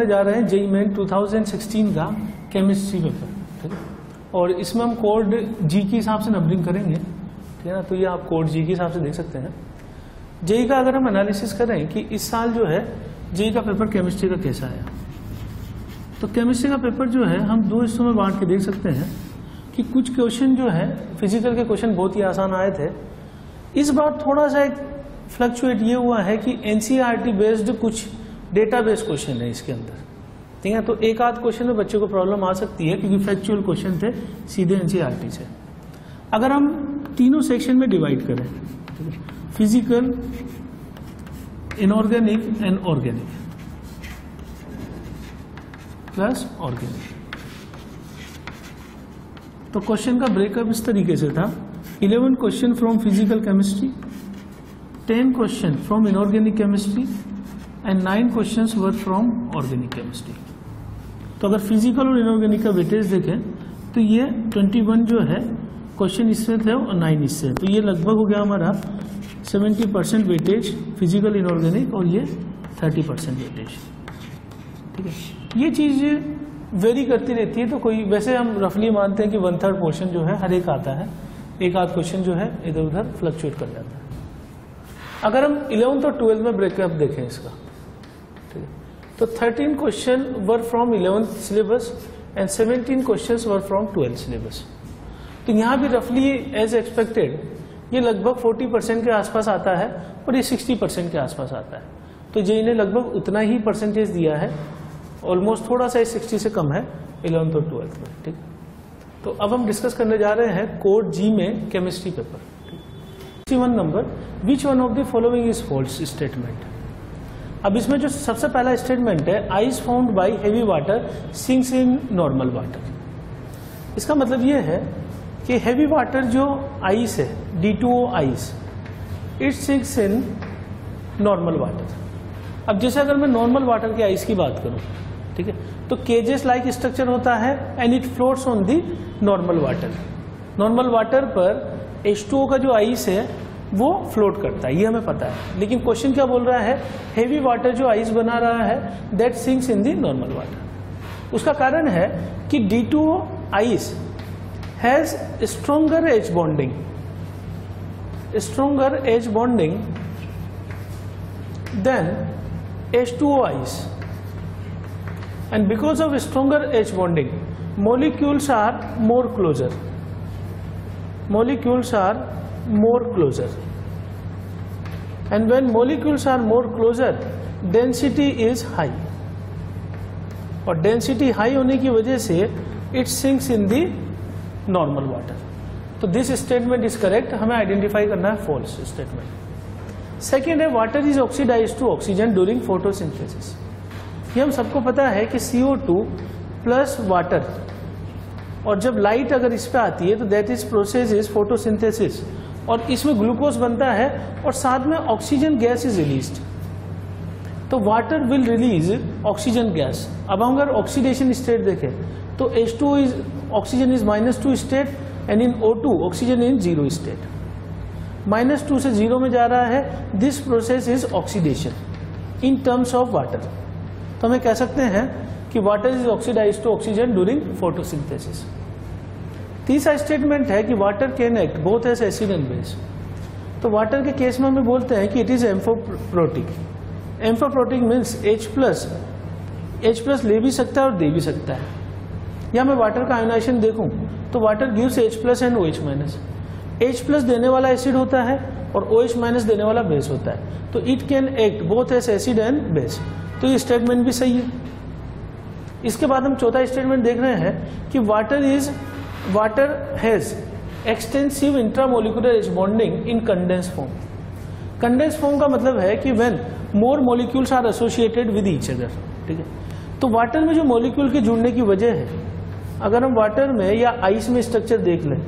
जा रहे हैं जेईई मेन 2016 का केमिस्ट्री पेपर, ठीक है। और इसमें हम कोड जी के हिसाब से नंबरिंग करेंगे, ठीक है ना। तो ये आप कोड जी के हिसाब से देख सकते हैं। जेईई का अगर हम एनालिसिस करें कि इस साल जो है जेईई का पेपर केमिस्ट्री का कैसा आया, तो केमिस्ट्री का पेपर जो है हम दो हिस्सों में बांट के देख सकते हैं कि कुछ क्वेश्चन जो है फिजिकल के क्वेश्चन बहुत ही आसान आए थे। इस बार थोड़ा सा एक फ्लक्चुएट ये हुआ है कि एनसीईआरटी बेस्ड कुछ डेटाबेस क्वेश्चन है इसके अंदर, ठीक है। तो एक आध क्वेश्चन में बच्चे को प्रॉब्लम आ सकती है क्योंकि फैक्चुअल क्वेश्चन थे सीधे एनसीईआरटी से। अगर हम तीनों सेक्शन में डिवाइड करें, ठीक है, physical, inorganic and organic plus organic, तो क्वेश्चन का ब्रेकअप इस तरीके से था: 11 question from physical chemistry, 10 question from inorganic chemistry and 9 questions were from organic chemistry. तो अगर फिजिकल और इनऑर्गेनिक का वेटेज देखें तो ये 21 जो है क्वेश्चन इससे थे और 9 इससे, तो ये लगभग हो गया हमारा 70% वेटेज फिजिकल इनऑर्गेनिक और ये 30% वेटेज, ठीक है। ये चीज वेरी करती रहती है, तो कोई वैसे हम रफली मानते हैं कि 1/3 पोर्शन जो है हर एक आता है, एक आध क्वेश्चन जो है इधर उधर फ्लक्चुएट कर जाता है। अगर हम 11th और 12th में ब्रेकअप देखें इसका, ठीक है, तो 13 question were from 11th syllabus and 17 questions were from 12th syllabus. तो यहाँ भी रफली एज एक्सपेक्टेड ये लगभग 40% के आसपास आता है और ये 60% के आसपास आता है। तो जेईई ने लगभग उतना ही परसेंटेज दिया है, ऑलमोस्ट थोड़ा सा 60 से कम है 11th और 12th में, ठीक। तो अब हम डिस्कस करने जा रहे हैं कोड जी में chemistry paper. 61 number, which one of the following is false statement. अब इसमें जो सबसे पहला स्टेटमेंट है, ice found by heavy water sinks in normal water. इसका मतलब ये है कि हेवी वाटर जो आइस है, D2O ice, it sinks in normal water. अब जैसे अगर मैं नॉर्मल वाटर के आइस की बात करूं, ठीक है, तो केजेस लाइक स्ट्रक्चर होता है and it floats on the normal water. Normal water पर H2O का जो आइस है वो फ्लोट करता है, ये हमें पता है। लेकिन क्वेश्चन क्या बोल रहा है, हेवी वाटर जो आइस बना रहा है that sinks in the normal water. उसका कारण है कि D2O ice has stronger H bonding, then H2O ice, and because of stronger H bonding, molecules are more closer. And when molecules are more closer, density is high. और density high होने की वजह से it sinks in the normal water. तो this statement is correct. हमें identify करना है false statement. Second है, water is oxidise to oxygen during photosynthesis. ये हम सबको पता है कि CO2 प्लस वाटर, और जब लाइट अगर इस पे आती है तो that is process is photosynthesis, और इसमें ग्लूकोज बनता है और साथ में ऑक्सीजन गैस इज रिलीज्ड। तो water will release oxygen gas. अब हम अगर ऑक्सीडेशन स्टेट देखें तो H2O is oxygen is -2 state and in O2 oxygen in 0 state. -2 से 0 में जा रहा है, this process is oxidation in terms of water. तो हमें कह सकते हैं कि water is oxidise to oxygen during photosynthesis. तीसरा स्टेटमेंट है कि water can act both as acid and base. तो वाटर के केस में हमें बोलते हैं कि it is amphiprotic. Amphiprotic means H plus ले भी सकता है और दे भी सकता है। या मैं वाटर का आयोनाइजेशन देखूं तो water gives H plus and OH minus. H plus देने वाला एसिड होता है और OH माइनस देने वाला बेस होता है। तो it can act both as acid and base. तो ये स्टेटमेंट भी सही है। इसके बाद हम चौथा स्टेटमेंट देख रहे हैं कि water has extensive intramolecular H bonding in condense form. Condense form का मतलब है कि when more molecules are associated with each other, ठीक है। तो वाटर में जो मॉलिक्यूल के जुड़ने की वजह है, अगर हम वाटर में या आइस में स्ट्रक्चर देख लें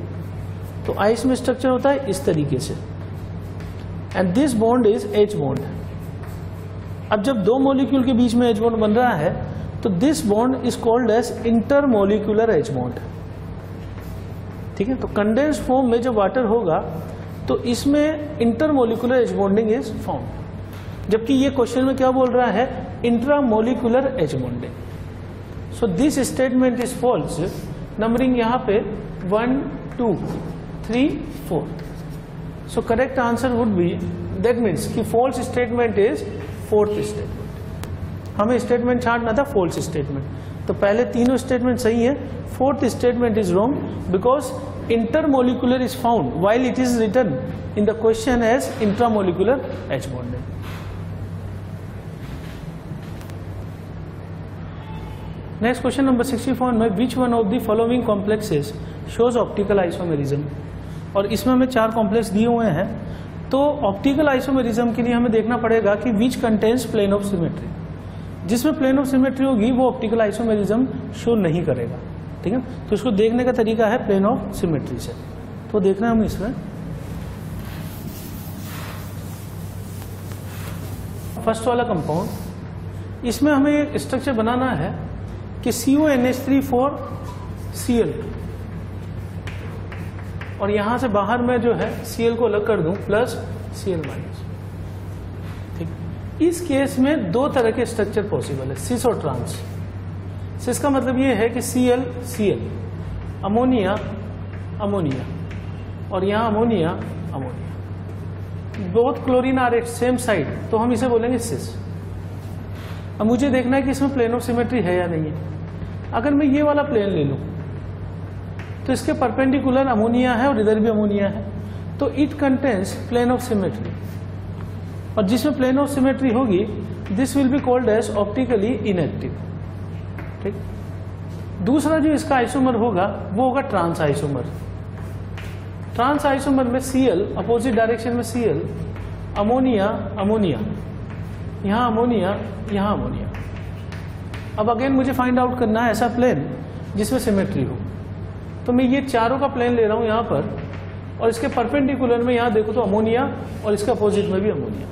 तो आइस में स्ट्रक्चर होता है इस तरीके से, and this bond is H bond. अब जब दो मॉलिक्यूल के बीच में H बॉन्ड बन रहा है तो this bond is called as intermolecular H bond. ठीक है, तो कंडेंस फॉर्म में जब वाटर होगा तो इसमें intermolecular H bonding is found, जबकि ये क्वेश्चन में क्या बोल रहा है, intramolecular H bonding. So this statement is false. Numbering यहाँ पे 1 2 3 4। So correct answer would be, that means कि false statement is fourth statement. हमें स्टेटमेंट छांटना था फॉल्स स्टेटमेंट, तो पहले तीनों स्टेटमेंट सही है, fourth statement is wrong because intermolecular is found while it is written in the question as intramolecular H bonding. Next question number 64 में which one of the following complexes shows optical isomerism. और इसमें हमें 4 complex दिए हुए हैं, तो optical isomerism के लिए हमें देखना पड़ेगा कि which contains plane of symmetry. जिसमें प्लेन ऑफ सिमेट्री होगी वो ऑप्टिकल आइसोमेरिज्म शो नहीं करेगा। ठीक है, तो इसको देखने का तरीका है प्लेन ऑफ सिमेट्री से। तो देखना हम इसमें फर्स्ट वाला कंपाउंड, इसमें हमें एक स्ट्रक्चर बनाना है कि CONH3 4Cl, और यहां से बाहर में जो है Cl को अलग कर दूं प्लस Cl माइनस। ठीक, इस केस में 2 तरह के स्ट्रक्चर पॉसिबल है, सिस और ट्रांस। सिस का मतलब ये है कि Cl Cl, अमोनिया अमोनिया, और यहां ammonia ammonia, both chlorine are at same side, तो हम इसे बोलेंगे सिस। अब मुझे देखना है कि इसमें प्लेन ऑफ सिमेट्री है या नहीं है। अगर मैं ये वाला प्लेन ले लूं तो इसके परपेंडिकुलर अमोनिया है और इधर भी अमोनिया है, तो it contains plane of symmetry, और जिसमें प्लेन ऑफ सिमेट्री होगी this will be called as optically inactive. ठीक, दूसरा जो इसका आइसोमर होगा वो होगा ट्रांस आइसोमर। ट्रांस आइसोमर में Cl अपोजिट डायरेक्शन में Cl, अमोनिया अमोनिया, यहां अमोनिया यहां अमोनिया। अब अगेन मुझे फाइंड आउट करना है ऐसा प्लेन जिसमें सिमेट्री हो, तो मैं ये चारों का प्लेन ले रहा हूं यहां पर, और इसके परपेंडिकुलर में यहां देखो तो अमोनिया और इसके अपोजिट में भी अमोनिया।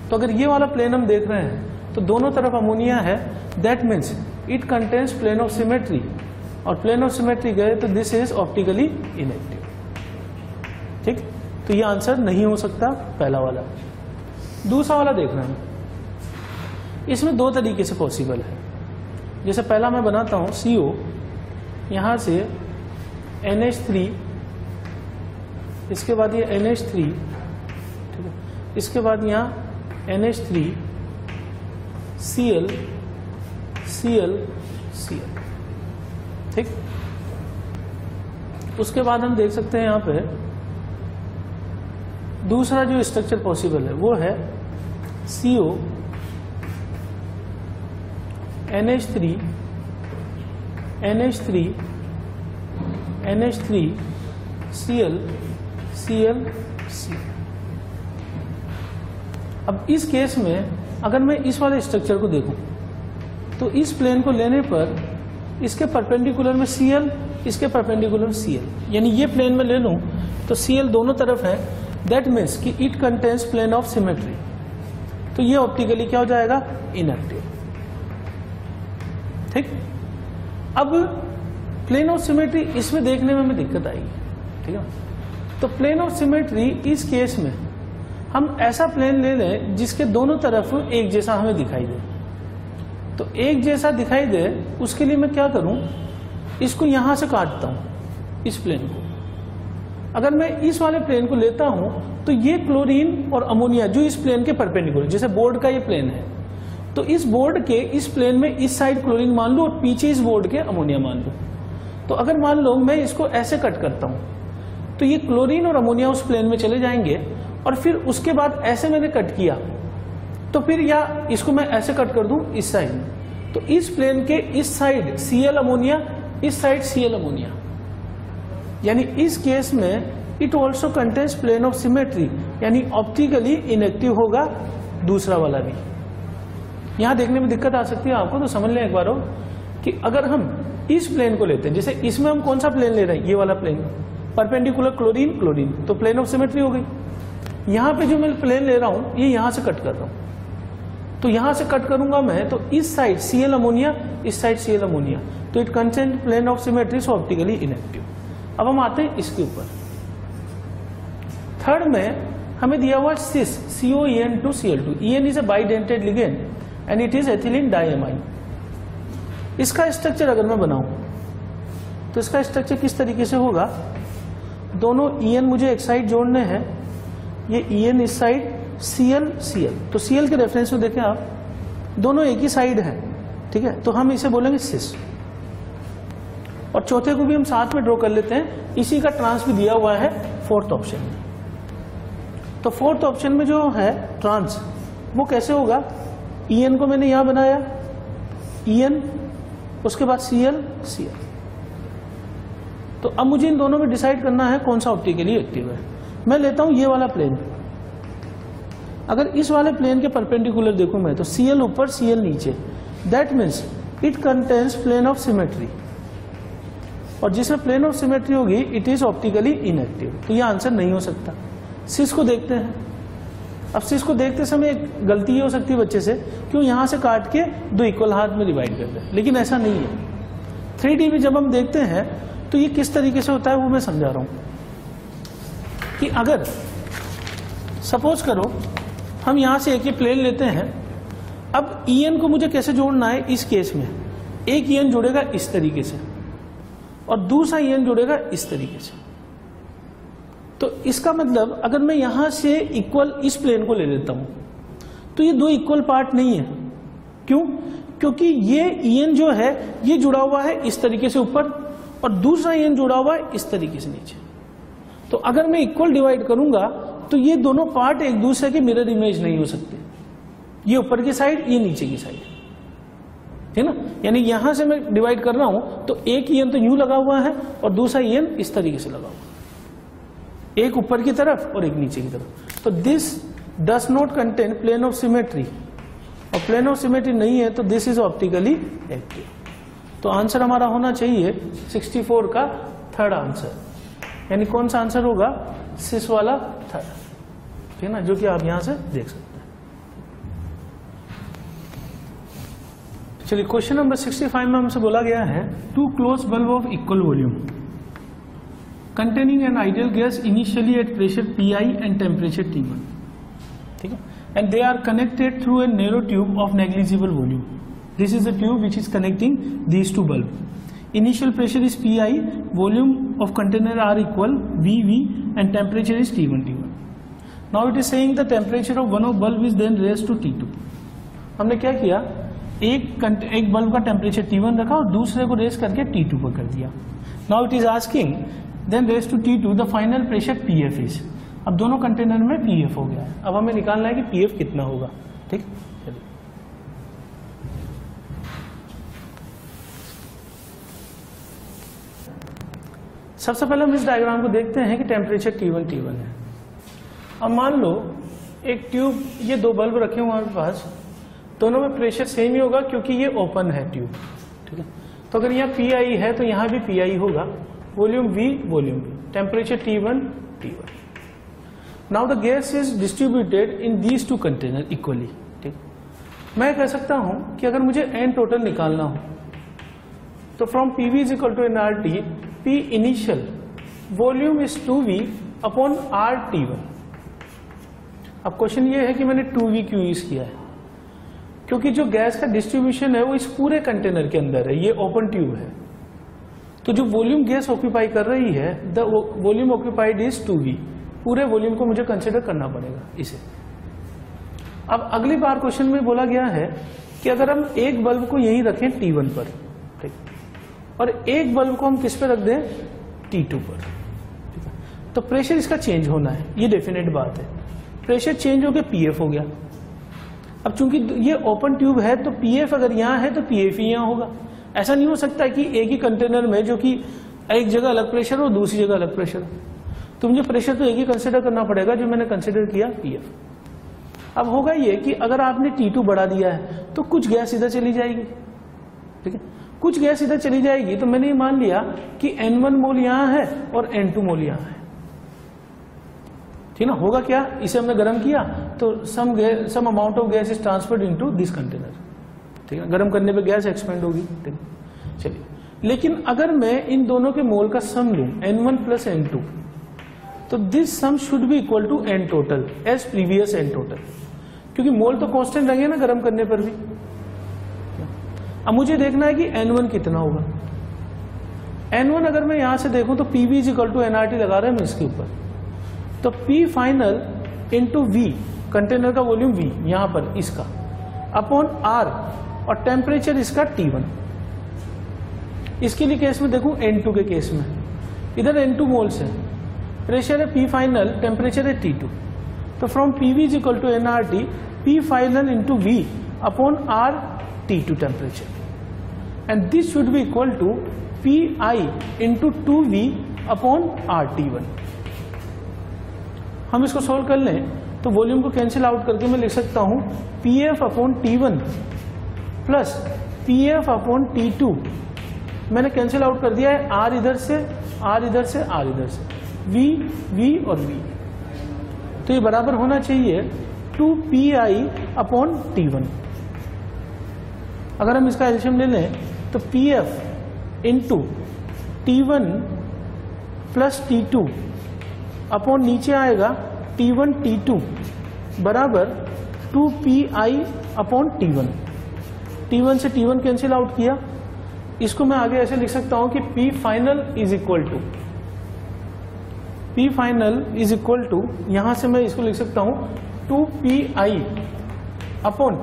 तो अगर ये वाला प्लेन हम देख रहे हैं तो दोनों तरफ अमोनिया है, that means it contains plane of symmetry, और प्लेन ऑफ सिमेट्री गए तो दिस इज ऑप्टिकली इनएक्टिव। ठीक, तो ये आंसर नहीं हो सकता पहला वाला। दूसरा वाला देखना है, इसमें 2 तरीके से पॉसिबल है। जैसे पहला मैं बनाता हूं CO, यहां से NH3, इसके बाद ये NH3, ठीक है, इसके बाद यहां NH3 Cl Cl Cl। ठीक, उसके बाद हम देख सकते हैं यहां पे दूसरा जो स्ट्रक्चर पॉसिबल है वो है CO NH3 NH3 NH3 Cl Cl Cl। अब इस केस में अगर मैं इस वाले स्ट्रक्चर को देखूं तो इस प्लेन को लेने पर इसके परपेंडिकुलर में Cl, इसके परपेंडिकुलर Cl, यानी ये प्लेन में ले लूं तो Cl दोनों तरफ है, दैट मीन्स कि it contains plane of symmetry, तो ये ऑप्टिकली क्या हो जाएगा, इनएक्टिव। ठीक, अब प्लेन ऑफ सिमेट्री इसमें देखने में हमें दिक्कत आएगी। ठीक है, तो प्लेन ऑफ सिमेट्री इस केस में हम ऐसा प्लेन ले लें जिसके दोनों तरफ एक जैसा हमें दिखाई दे। तो एक जैसा दिखाई दे उसके लिए मैं क्या करूं, इसको यहां से काटता हूं इस प्लेन को। अगर मैं इस वाले प्लेन को लेता हूं तो ये क्लोरीन और अमोनिया जो इस प्लेन के परपेंडिकुलर, जैसे बोर्ड का ये प्लेन है तो इस बोर्ड के इस प्लेन में इस साइड क्लोरीन मान लो और पीछे इस बोर्ड के अमोनिया मान लो। तो अगर मान लो मैं इसको ऐसे कट करता हूं तो ये क्लोरीन और अमोनिया उस प्लेन में चले जाएंगे, और फिर उसके बाद ऐसे मैंने कट किया तो फिर या इसको मैं ऐसे कट कर दूं इस साइड में, तो इस प्लेन के इस साइड Cl अमोनिया, इस साइड Cl अमोनिया, यानी इस केस में it also contains plane of symmetry, यानी ऑप्टिकली इनएक्टिव होगा दूसरा वाला भी। यहां देखने में दिक्कत आ सकती है आपको, तो समझ लें एक बार हो कि अगर हम इस प्लेन को लेते हैं, जैसे इसमें हम कौन सा प्लेन ले रहे हैं, ये वाला प्लेन, परपेंडिकुलर क्लोरीन क्लोरीन, तो प्लेन ऑफ सिमेट्री हो गई। यहां पे जो मैं प्लेन ले रहा हूं ये यहां से कट कर रहा हूं, तो यहां से कट करूंगा मैं, तो इस साइड Cl अमोनिया, इस साइड Cl अमोनिया, तो it contain plane of symmetry, so optically inactive. अब हम आते हैं इसके ऊपर। थर्ड में हमें दिया हुआ सिस COEN2Cl2, EN is a bidentate ligand and it is ethylene diamine. इसका स्ट्रक्चर अगर मैं बनाऊं तो इसका स्ट्रक्चर किस तरीके से होगा, दोनों EN मुझे एक साइड जोड़ने हैं, ये EN इस साइड, Cl Cl, तो Cl के रेफरेंस में देखें आप, दोनों एक ही साइड है, ठीक है, तो हम इसे बोलेंगे सिस। और चौथे को भी हम साथ में ड्रॉ कर लेते हैं, इसी का ट्रांस भी दिया हुआ है फोर्थ ऑप्शन में। तो फोर्थ ऑप्शन में जो है ट्रांस, वो कैसे होगा, EN को मैंने यहां बनाया, EN, उसके बाद Cl Cl। तो अब मुझे इन दोनों में डिसाइड करना है कौन सा ऑप्टिकली एक्टिव है। मैं लेता हूं ये वाला प्लेन, अगर इस वाले प्लेन के परपेंडिकुलर देखूं मैं, तो Cl ऊपर Cl नीचे, that means it contains plane of symmetry, और जिसमें प्लेन ऑफ सिमेट्री होगी इट इज ऑप्टिकली इनएक्टिव। तो यह आंसर नहीं हो सकता। सिस को देखते हैं। अब सिस को देखते समय एक गलती ये हो सकती है बच्चे से, क्यों यहां से काट के दो इक्वल हाथ में डिवाइड कर दे, लेकिन ऐसा नहीं है। 3D में जब हम देखते हैं तो ये किस तरीके से होता है वो मैं समझा रहा हूं कि अगर सपोज करो हम यहां से एक ही प्लेन लेते हैं, अब EN को मुझे कैसे जोड़ना है, इस केस में एक EN जुड़ेगा इस तरीके से और दूसरा EN जुड़ेगा इस तरीके से। तो इसका मतलब अगर मैं यहां से इक्वल इस प्लेन को ले लेता हूं तो ये दो इक्वल पार्ट नहीं है। क्यों? क्योंकि ये EN जो है ये जुड़ा हुआ है इस तरीके से ऊपर और दूसरा EN जुड़ा हुआ है इस तरीके से नीचे। तो अगर मैं इक्वल डिवाइड करूंगा तो ये दोनों पार्ट एक दूसरे के मिरर इमेज नहीं हो सकते, ये ऊपर की साइड, ये नीचे की साइड, है ना। यानी यहां से मैं डिवाइड कर रहा हूं तो एक EN तो यूं लगा हुआ है और दूसरा EN इस तरीके से लगा हुआ है, एक ऊपर की तरफ और एक नीचे की तरफ। तो this does not contain plane of symmetry, और प्लेन ऑफ सिमेट्री नहीं है तो दिस इज ऑप्टिकली एक्टिव। तो आंसर हमारा होना चाहिए 64 का थर्ड आंसर, यानी कौन सा आंसर होगा, सिस वाला थर्ड, ठीक है ना, जो कि आप यहां से देख सकते हैं। चलिए क्वेश्चन नंबर 65 में हमसे बोला गया है, two close bulb of equal volume containing an ideal gas initially at pressure Pi and temperature T1, ठीक है, and they are connected through a narrow tube of negligible volume. This is the tube which is connecting these two bulbs. Initial pressure is Pi, volume of container are equal VV and temperature is T1 T1. Now it is saying the temperature of one of bulb is then raised to T2. हमने क्या किया, एक bulb का temperature T1 रखा और दूसरे को race करके T2 पर कर दिया। Now it is asking then raised to T2 the final pressure PF is. अब दोनों कंटेनर में PF हो गया है, अब हमें निकालना है कि PF कितना होगा, ठीक। चलिए सबसे पहले हम इस डायग्राम को देखते हैं कि टेम्परेचर T1 T1 है। अब मान लो एक ट्यूब, ये दो बल्ब रखे हुए हमारे पास, दोनों में प्रेशर सेम ही होगा क्योंकि ये ओपन है ट्यूब, ठीक है। तो अगर यहाँ PI है तो यहाँ भी PI होगा, volume V volume V, temperature T1 T1। Now the gas is distributed in these two container equally, ठीक। मैं कह सकता हूं कि अगर मुझे N टोटल निकालना हो तो from PV is equal to nRT, P initial volume is 2V upon RT1। अब क्वेश्चन ये है कि मैंने 2V क्यों यूज किया है, क्योंकि जो गैस का डिस्ट्रीब्यूशन है वो इस पूरे कंटेनर के अंदर है, ये ओपन ट्यूब है, तो जो वॉल्यूम गैस ऑक्यूपाई कर रही है the volume occupied is 2V, पूरे वॉल्यूम को मुझे कंसिडर करना पड़ेगा इसे। अब अगली बार क्वेश्चन में बोला गया है कि अगर हम एक बल्ब को यहीं रखें T1 पर, ठीक, और एक बल्ब को हम किस पे रख दें, T2 पर, ठीक है, तो प्रेशर इसका चेंज होना है, ये डेफिनेट बात है। प्रेशर चेंज होकर PF हो गया। अब चूंकि ये ओपन ट्यूब है तो PF अगर यहां है तो PF ही यहां होगा। ऐसा नहीं हो सकता कि एक ही कंटेनर में जो कि एक जगह अलग प्रेशर हो दूसरी जगह अलग प्रेशर हो, तो मुझे प्रेशर तो एक ही कंसिडर करना पड़ेगा, जो मैंने कंसिडर किया PF। अब होगा ये कि अगर आपने T2 बढ़ा दिया है तो कुछ गैस इधर चली जाएगी, ठीक है, कुछ गैस इधर चली जाएगी, तो मैंने ये मान लिया कि N1 मोल यहां है और N2 मोल यहां है, ठीक ना। होगा क्या, इसे हमने गर्म किया तो some amount of gas is transferred into this container, ठीक है, गर्म करने पे गैस एक्सपेंड होगी, ठीक है। चलिए, लेकिन अगर मैं इन दोनों के मोल का सम लूं N1 प्लस N2, तो this sum should be equal to N total as previous N total, क्योंकि मोल तो कांस्टेंट रहेंगे ना गर्म करने पर भी। अब मुझे देखना है कि N1 कितना होगा। N1 अगर मैं यहां से देखूं तो PV is equal to NRT लगा रहे हैं इसके ऊपर, तो P final into V, container का वॉल्यूम V यहां पर इसका, अपॉन R, और टेम्परेचर इसका T1। इसके लिए केस में देखूं N2 के केस में, इधर N2 मोल्स है, प्रेशर है P फाइनल, टेम्परेचर है T2, तो from PV is equal to NRT, P final into V upon R T2 temperature, and this should be equal to PI into 2V upon RT1। हम इसको solve कर लें तो volume को cancel out करके मैं लिख सकता हूं PF upon T1 plus PF upon T2, मैंने कैंसिल आउट कर दिया है, R इधर से, R इधर से, R इधर से, V और V, तो ये बराबर होना चाहिए 2PI अपॉन T1। अगर हम इसका एल्शियम ले लें तो PF into T1 plus T2 upon नीचे आएगा T1 T2 बराबर 2PI अपॉन T1। T1 से T1 कैंसिल आउट किया, इसको मैं आगे ऐसे लिख सकता हूं कि P final is equal to, P final is equal to, यहां से मैं इसको लिख सकता हूं 2PI अपॉन,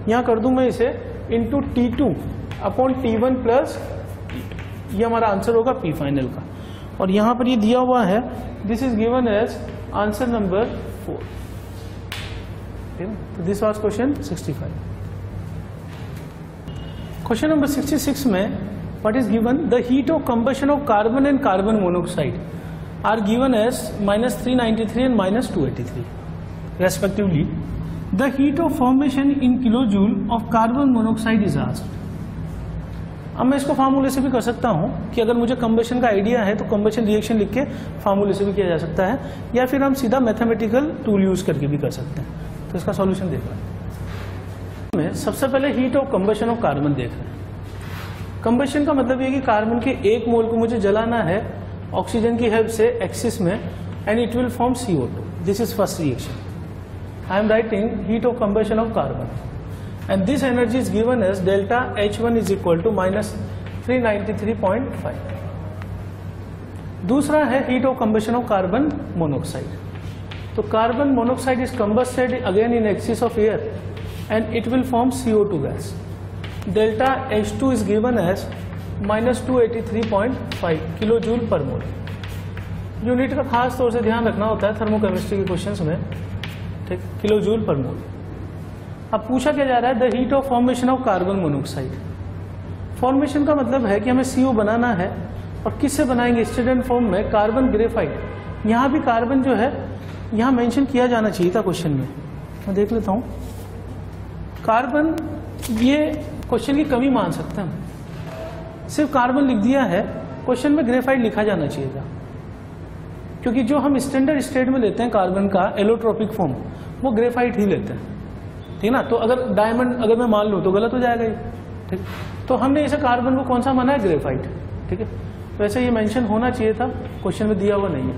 यहां कर दूं मैं इसे into T2 upon T1 plus, ये हमारा आंसर होगा P फाइनल का, और यहां पर ये दिया हुआ है, this is given as answer number 4, ठीक है। तो this was question 65। Question number 66 में what is given, the heat of combustion of carbon and carbon monoxide are given as -393 and -283 respectively. The heat of formation in kilojoule of carbon monoxide is asked. अब मैं इसको फार्मूले से भी कर सकता हूं कि अगर मुझे कंबशन का आइडिया है तो कंबशन रिएक्शन लिख के फार्मूले से भी किया जा सकता है, या फिर हम सीधा मैथमेटिकल टूल यूज करके भी कर सकते हैं। तो इसका सॉल्यूशन देख रहे हैं। मैं सबसे पहले heat of combustion of carbon देख रहे हैं। कंबशन का मतलब ये कि कार्बन के एक मोल को मुझे जलाना है ऑक्सीजन की हेल्प से एक्सिस में, and it will form CO2. This is first reaction. I am writing heat of combustion of carbon, and this energy is given as delta H1 is equal to -393.5. दूसरा है heat of combustion of carbon monoxide. तो carbon monoxide is combusted again in excess of air, and it will form CO2 gas. Delta H2 is given as -283.5 kilojoule पर मोल. Unit का खास तौर से ध्यान रखना होता है थर्मोकेमिस्ट्री के क्वेश्चंस में, ठीक, किलोजूल पर मोल। अब पूछा क्या जा रहा है, the heat of formation of carbon monoxide. Formation का मतलब है कि हमें CO बनाना है, और किससे बनाएंगे, स्टूडेंट फॉर्म में कार्बन ग्रेफाइट। यहाँ भी कार्बन जो है यहाँ मेंशन किया जाना चाहिए था क्वेश्चन में, मैं देख लेता हूँ। कार्बन, ये क्वेश्चन की कमी मान सकते हैं, सिर्फ कार्बन लिख दिया है, क्वेश्चन में ग्रेफाइट लिखा जाना चाहिए था, क्योंकि जो हम स्टैंडर्ड स्टेट में लेते हैं कार्बन का एलोट्रोपिक फॉर्म, वो ग्रेफाइट ही लेते हैं, ठीक ना। तो अगर डायमंड अगर मैं मान लूँ तो गलत हो जाएगा ये, ठीक। तो हमने इसे कार्बन को कौन सा माना है, ग्रेफाइट, ठीक है। वैसे ये मेंशन होना चाहिए था, क्वेश्चन में दिया हुआ नहीं है।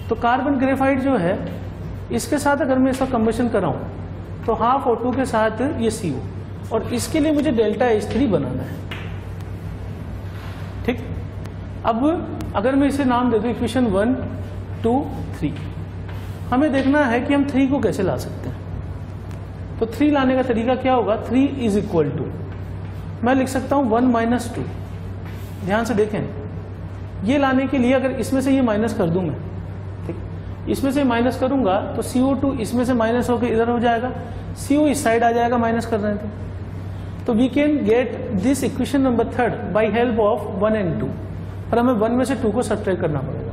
तो कार्बन ग्रेफाइट जो है, इसके साथ अगर मैं इसका कंबशन कराऊं तो हाफ O2 के साथ ये CO, और इसके लिए मुझे डेल्टा H3 बनाना है, ठीक। अब अगर मैं इसे नाम दे दूं इक्वेशन 1, 2, 3, हमें देखना है कि हम 3 को कैसे ला सकते हैं। तो 3 लाने का तरीका क्या होगा, 3 इज इक्वल टू, मैं लिख सकता हूं 1 - 2। ध्यान से देखें, ये लाने के लिए अगर इसमें से ये माइनस कर दूं मैं, ठीक, इसमें से माइनस करूंगा तो CO2 इसमें से माइनस होकर इधर हो जाएगा, CO इस साइड आ जाएगा माइनस कर रहे थे। तो we can get this equation number 3 by help of 1 and 2, पर हमें 1 में से 2 को सब्ट्रैक्ट करना पड़ेगा,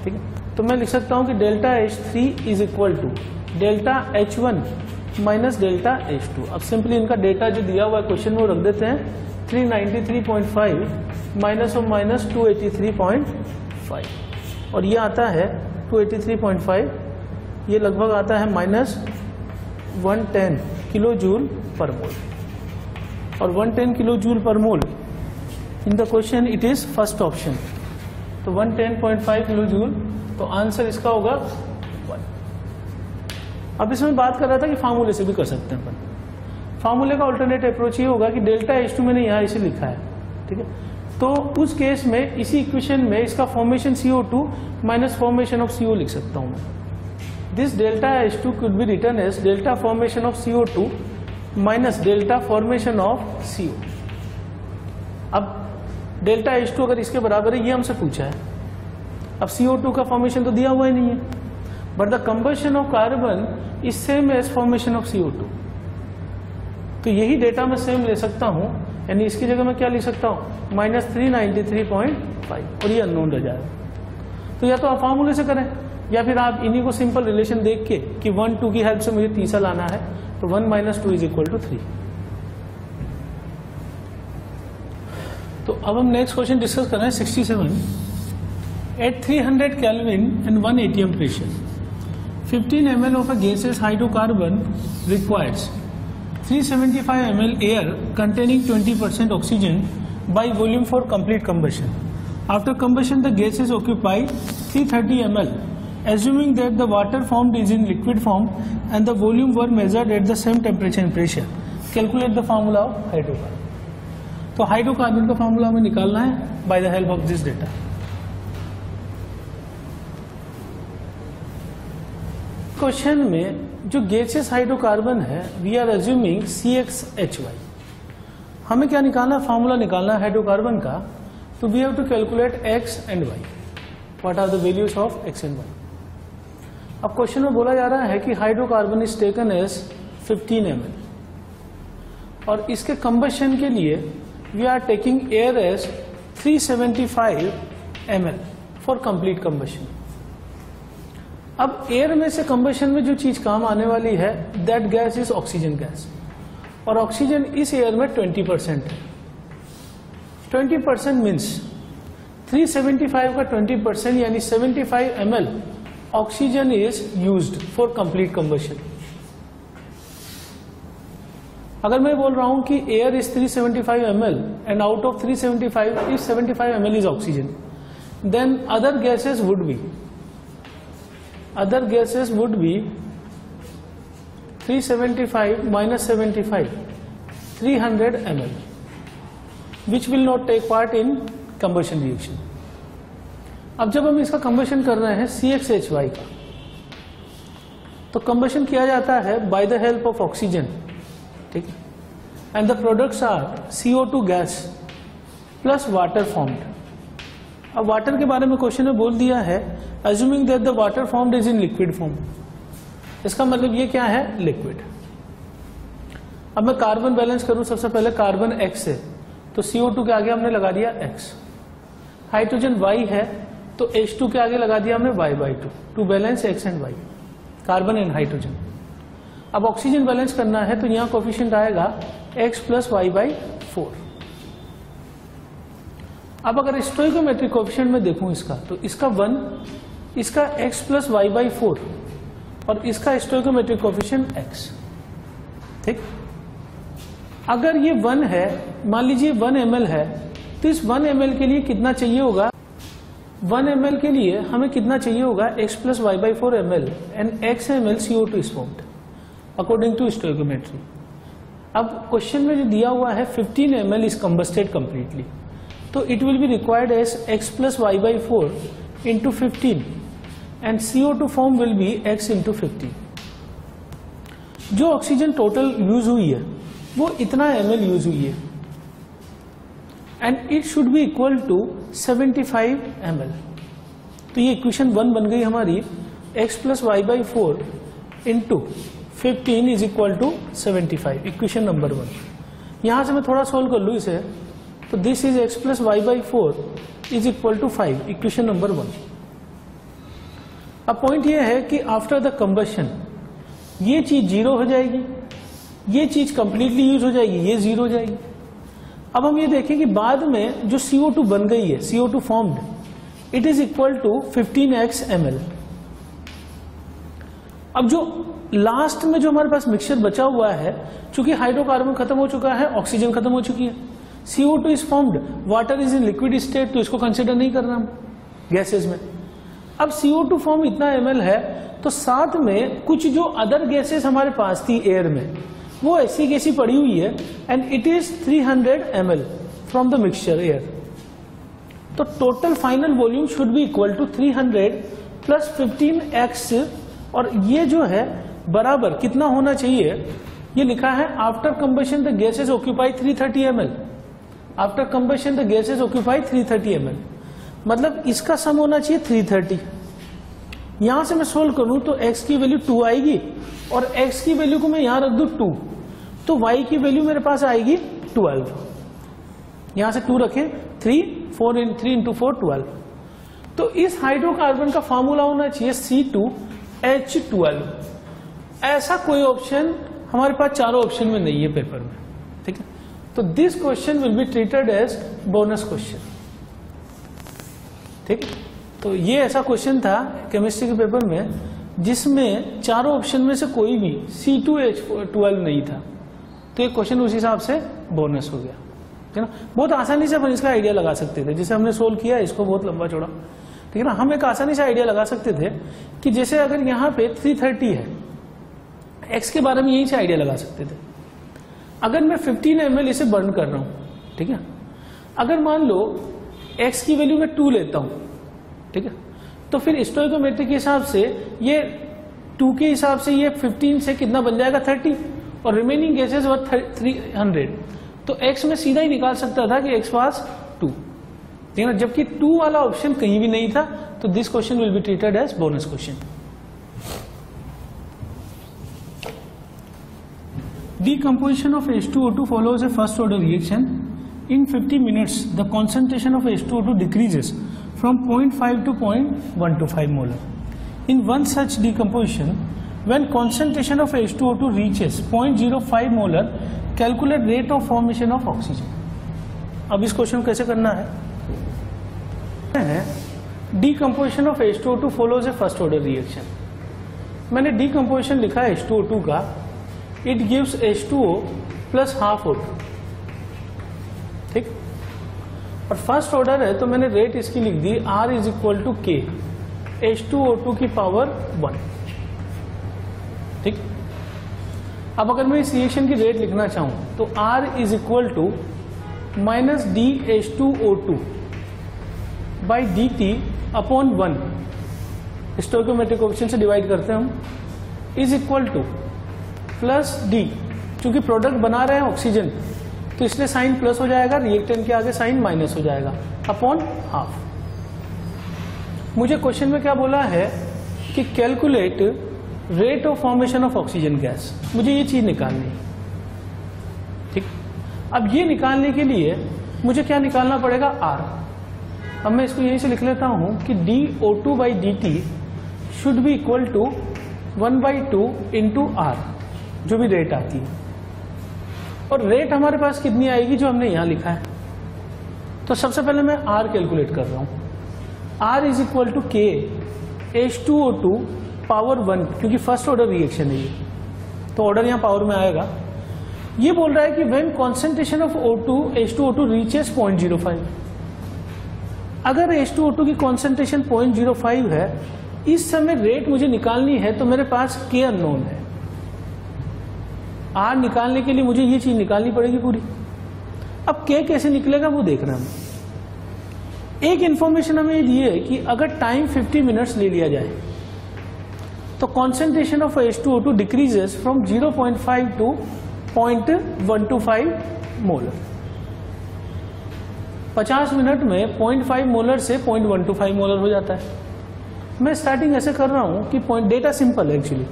ठीक है। तो मैं लिख सकता हूं कि delta H3 is equal to delta H1 minus delta H2। अब सिंपली इनका डेटा जो दिया हुआ है क्वेश्चन में वो रख देते हैं, 393.5 माइनस और माइनस 283.5, और ये आता है 283.5, ये लगभग आता है माइनस 110 किलो जूल पर मोल, और 110 किलो जूल पर मोल इन the question it is first option, तो 110.5 किलो जूल, तो आंसर इसका होगा 1। अब इसमें बात कर रहा था कि फार्मूले से भी कर सकते हैं अपन। फार्मूले का अल्टरनेट अप्रोच ये होगा कि डेल्टा H2 मैंने यहाँ इसे लिखा है, ठीक है, तो उस केस में इसी इक्वेशन में इसका formation CO2 minus formation of CO लिख सकता हूँ मैं। This delta H2 could be written as delta formation of CO2 minus delta formation of CO। अब डेल्टा H2 अगर इसके बराबर है, ये हमसे पूछा है, अब CO2 का फॉर्मेशन तो दिया हुआ ही नहीं है, but the combustion of carbon is same as formation of CO2, तो यही डेटा मैं सेम ले सकता हूं, यानी इसकी जगह मैं क्या लिख सकता हूं, माइनस 393.5, और ये अननोन रह जाएगा। तो या तो आप फार्मूले से करें, या फिर आप इन्हीं को सिंपल रिलेशन देख के कि 1 2 की हेल्प से मुझे तीसरा लाना है, तो 1 माइनस 2 इज इक्वल टू 3। तो अब हम नेक्स्ट क्वेश्चन डिस्कस कर रहे हैं 67। At 300 Kelvin and 1 atm pressure, 15 ml of a gaseous hydrocarbon requires 375 ml air containing 20% oxygen by volume for complete combustion. After combustion, the gases occupy 330 ml. Assuming that the water formed is in liquid form and the volume were measured at the same temperature and pressure, calculate the formula of hydrocarbon. तो hydrocarbon का formula हमें निकालना है by the help of this data. Question में जो gaseous hydrocarbon है, we are assuming CxHy। हमें क्या निकालना है, फॉर्मूला निकालना है हाइड्रोकार्बन का, तो we have to calculate x and y, what are the values of x and y। अब क्वेश्चन में बोला जा रहा है कि hydrocarbon is taken as 15 ml, और इसके कंबशन के लिए we are taking air as 375 ml for complete combustion। अब एयर में से कंबशन में जो चीज काम आने वाली है, that gas is oxygen gas, और ऑक्सीजन इस एयर में 20% है। 20% मीन्स 375 का 20% यानी 75 ml oxygen is used for complete combustion. अगर मैं बोल रहा हूं कि air is 375 ml and out of 375 if 75 ml is oxygen, then other gases would be 375 minus 75, 300 ml, which will not take part in combustion reaction। अब जब हम इसका कंबशन कर रहे हैं CxHy का, तो कंबशन किया जाता है by the help of oxygen, ठीक है, and the products are CO2 gas plus water formed. अब वाटर के बारे में क्वेश्चन में बोल दिया है, assuming that the water formed is in liquid form, इसका मतलब ये क्या है, लिक्विड। अब मैं कार्बन बैलेंस करूं, सबसे पहले कार्बन X है, तो CO2 के आगे हमने लगा दिया X, हाइड्रोजन Y है, तो H2 के आगे लगा दिया हमने Y/2 to balance X and Y, carbon and hydrogen. अब ऑक्सीजन बैलेंस करना है, तो यहां कोफिशिएंट आएगा X प्लस Y/4। अब अगर स्टोइकोमेट्रिक कोफिशिएंट में देखूं इसका, तो इसका 1, इसका X प्लस Y/4 और इसका स्टोइकोमेट्रिक कोफिशिएंट X, ठीक। अगर ये 1 है, मान लीजिए 1 ml है, तो इस 1 ml के लिए कितना चाहिए होगा, 1 ml के लिए हमें कितना चाहिए होगा, X plus Y/4 ml and X ml CO2 is formed according to stoichiometry. अब क्वेश्चन में जो दिया हुआ है 15 ml इज कंबस्टेड कंप्लीटली, तो it will be required as X plus Y/4 into 15 and CO2 form will be X into 15। जो oxygen total use हुई है वो इतना ml यूज हुई है, and it should be equal to 75 ml। तो ये इक्वेशन 1 बन गई हमारी, X plus Y/4 into 15 is equal to 75, equation number 1। यहां से मैं थोड़ा सोल्व कर लू इसे, तो this is X plus Y/4 is equal to 5, equation number 1। अब पॉइंट ये है कि आफ्टर द कंबशन ये चीज 0 हो जाएगी, ये चीज कंप्लीटली यूज हो जाएगी, ये 0 हो जाएगी। अब हम ये देखें कि बाद में जो CO2 बन गई है, CO2 formed, it is equal to 15x ml। अब जो लास्ट में जो हमारे पास मिक्सचर बचा हुआ है, चूंकि हाइड्रोकार्बन खत्म हो चुका है, ऑक्सीजन खत्म हो चुकी है, CO2 is formed, water is in liquid state, तो इसको कंसिडर नहीं करना हम गैसेस में। अब CO2 फॉर्म इतना ml है, तो साथ में कुछ जो अदर गैसेस हमारे पास थी एयर में, वो ऐसी कैसी पड़ी हुई है, and it is 300 ml from the mixture air. तो total final volume should be equal to 300 plus 15x, और ये जो है बराबर कितना होना चाहिए, ये लिखा है after combustion the gases occupy 330 ml। After combustion the gases occupy 330 ml, मतलब इसका सम होना चाहिए 330। यहां से मैं सोल्व करूं तो x की वैल्यू 2 आएगी, और x की वैल्यू को मैं यहां रख दूं 2, तो y की वैल्यू मेरे पास आएगी 12। यहां से 2 रखें, 3 into 4 12। तो इस हाइड्रोकार्बन का फॉर्मूला होना चाहिए C2H12। ऐसा कोई ऑप्शन हमारे पास चारों ऑप्शन में नहीं है पेपर में, ठीक है। तो this question will be treated as bonus question, ठीक है। तो ये ऐसा क्वेश्चन था केमिस्ट्री के पेपर में जिसमें चारों ऑप्शन में से कोई भी C2H12 नहीं था, तो ये क्वेश्चन उस हिसाब से बोनस हो गया, ठीक है ना। बहुत आसानी से अपन इसका आइडिया लगा सकते थे, जैसे हमने सोल्व किया इसको बहुत लंबा चौड़ा, ठीक है ना। हम एक आसानी से आइडिया लगा सकते थे कि जैसे अगर यहाँ पे 330 है, x के बारे में यहीं से आइडिया लगा सकते थे। अगर मैं 15 ml इसे बर्न कर रहा हूं, ठीक है, अगर मान लो x की वैल्यू मैं 2 लेता हूं, ठीक है, तो फिर स्टोइकोमेट्रिक के हिसाब से ये 2 के हिसाब से ये 15 से कितना बन जाएगा 30, और रिमेनिंग गैसेस वर 300, तो x में सीधा ही निकाल सकता था कि x वाज 2, ठीक है ना। जबकि 2 वाला ऑप्शन कहीं भी नहीं था, तो this question will be treated as bonus question. Decomposition of H2O2 follows a first order reaction. In 50 minutes, the concentration of H2O2 decreases from 0.5 to 0.125 molar. In one such decomposition, when concentration of H2O2 reaches 0.05 molar, calculate rate of formation of oxygen. अब इस question कैसे करना है? Decomposition of H2O2 follows a first order reaction. मैंने decomposition लिखा है H2O2 का, it gives H2O plus half O2, ठीक। और फर्स्ट ऑर्डर है तो मैंने रेट इसकी लिख दी R is equal to K H2O2 की पावर 1, ठीक। अब अगर मैं इस रिएक्शन की रेट लिखना चाहूं तो R is equal to minus d H2O2 by dt upon 1, stoichiometric coefficient से डिवाइड करते हैं हम, is equal to plus d, क्योंकि प्रोडक्ट बना रहे हैं ऑक्सीजन तो इसलिए साइन प्लस हो जाएगा, रिएक्टेंट के आगे साइन माइनस हो जाएगा, अपॉन हाफ। मुझे क्वेश्चन में क्या बोला है कि calculate rate of formation of oxygen gas, मुझे ये चीज निकालनी है, ठीक। अब ये निकालने के लिए मुझे क्या निकालना पड़ेगा, R। अब मैं इसको यहीं से लिख लेता हूं कि dO2 by dt should be equal to 1/2 into R, जो भी रेट आती है। और रेट हमारे पास कितनी आएगी जो हमने यहां लिखा है, तो सबसे पहले मैं R कैलकुलेट कर रहा हूं। R is equal to K H2O2 power 1, क्योंकि फर्स्ट ऑर्डर रिएक्शन है ये, तो ऑर्डर यहां पावर में आएगा। ये बोल रहा है कि when concentration of H2O2 reaches 0.05, अगर H2O2 की कॉन्सेंट्रेशन 0.05 है, इस समय रेट मुझे निकालनी है, तो मेरे पास K अननोन है। R निकालने के लिए मुझे ये चीज निकालनी पड़ेगी पूरी। अब K कैसे निकलेगा वो देखना है। एक इंफॉर्मेशन हमें ये दी है कि अगर टाइम 50 मिनट्स ले लिया जाए तो concentration of H2O2 decreases from 0.5 to 0.125 molar. 50 minute में 0.5 मोलर से 0.125 मोलर हो जाता है। मैं स्टार्टिंग ऐसे कर रहा हूं कि डेटा सिंपल है एक्चुअली।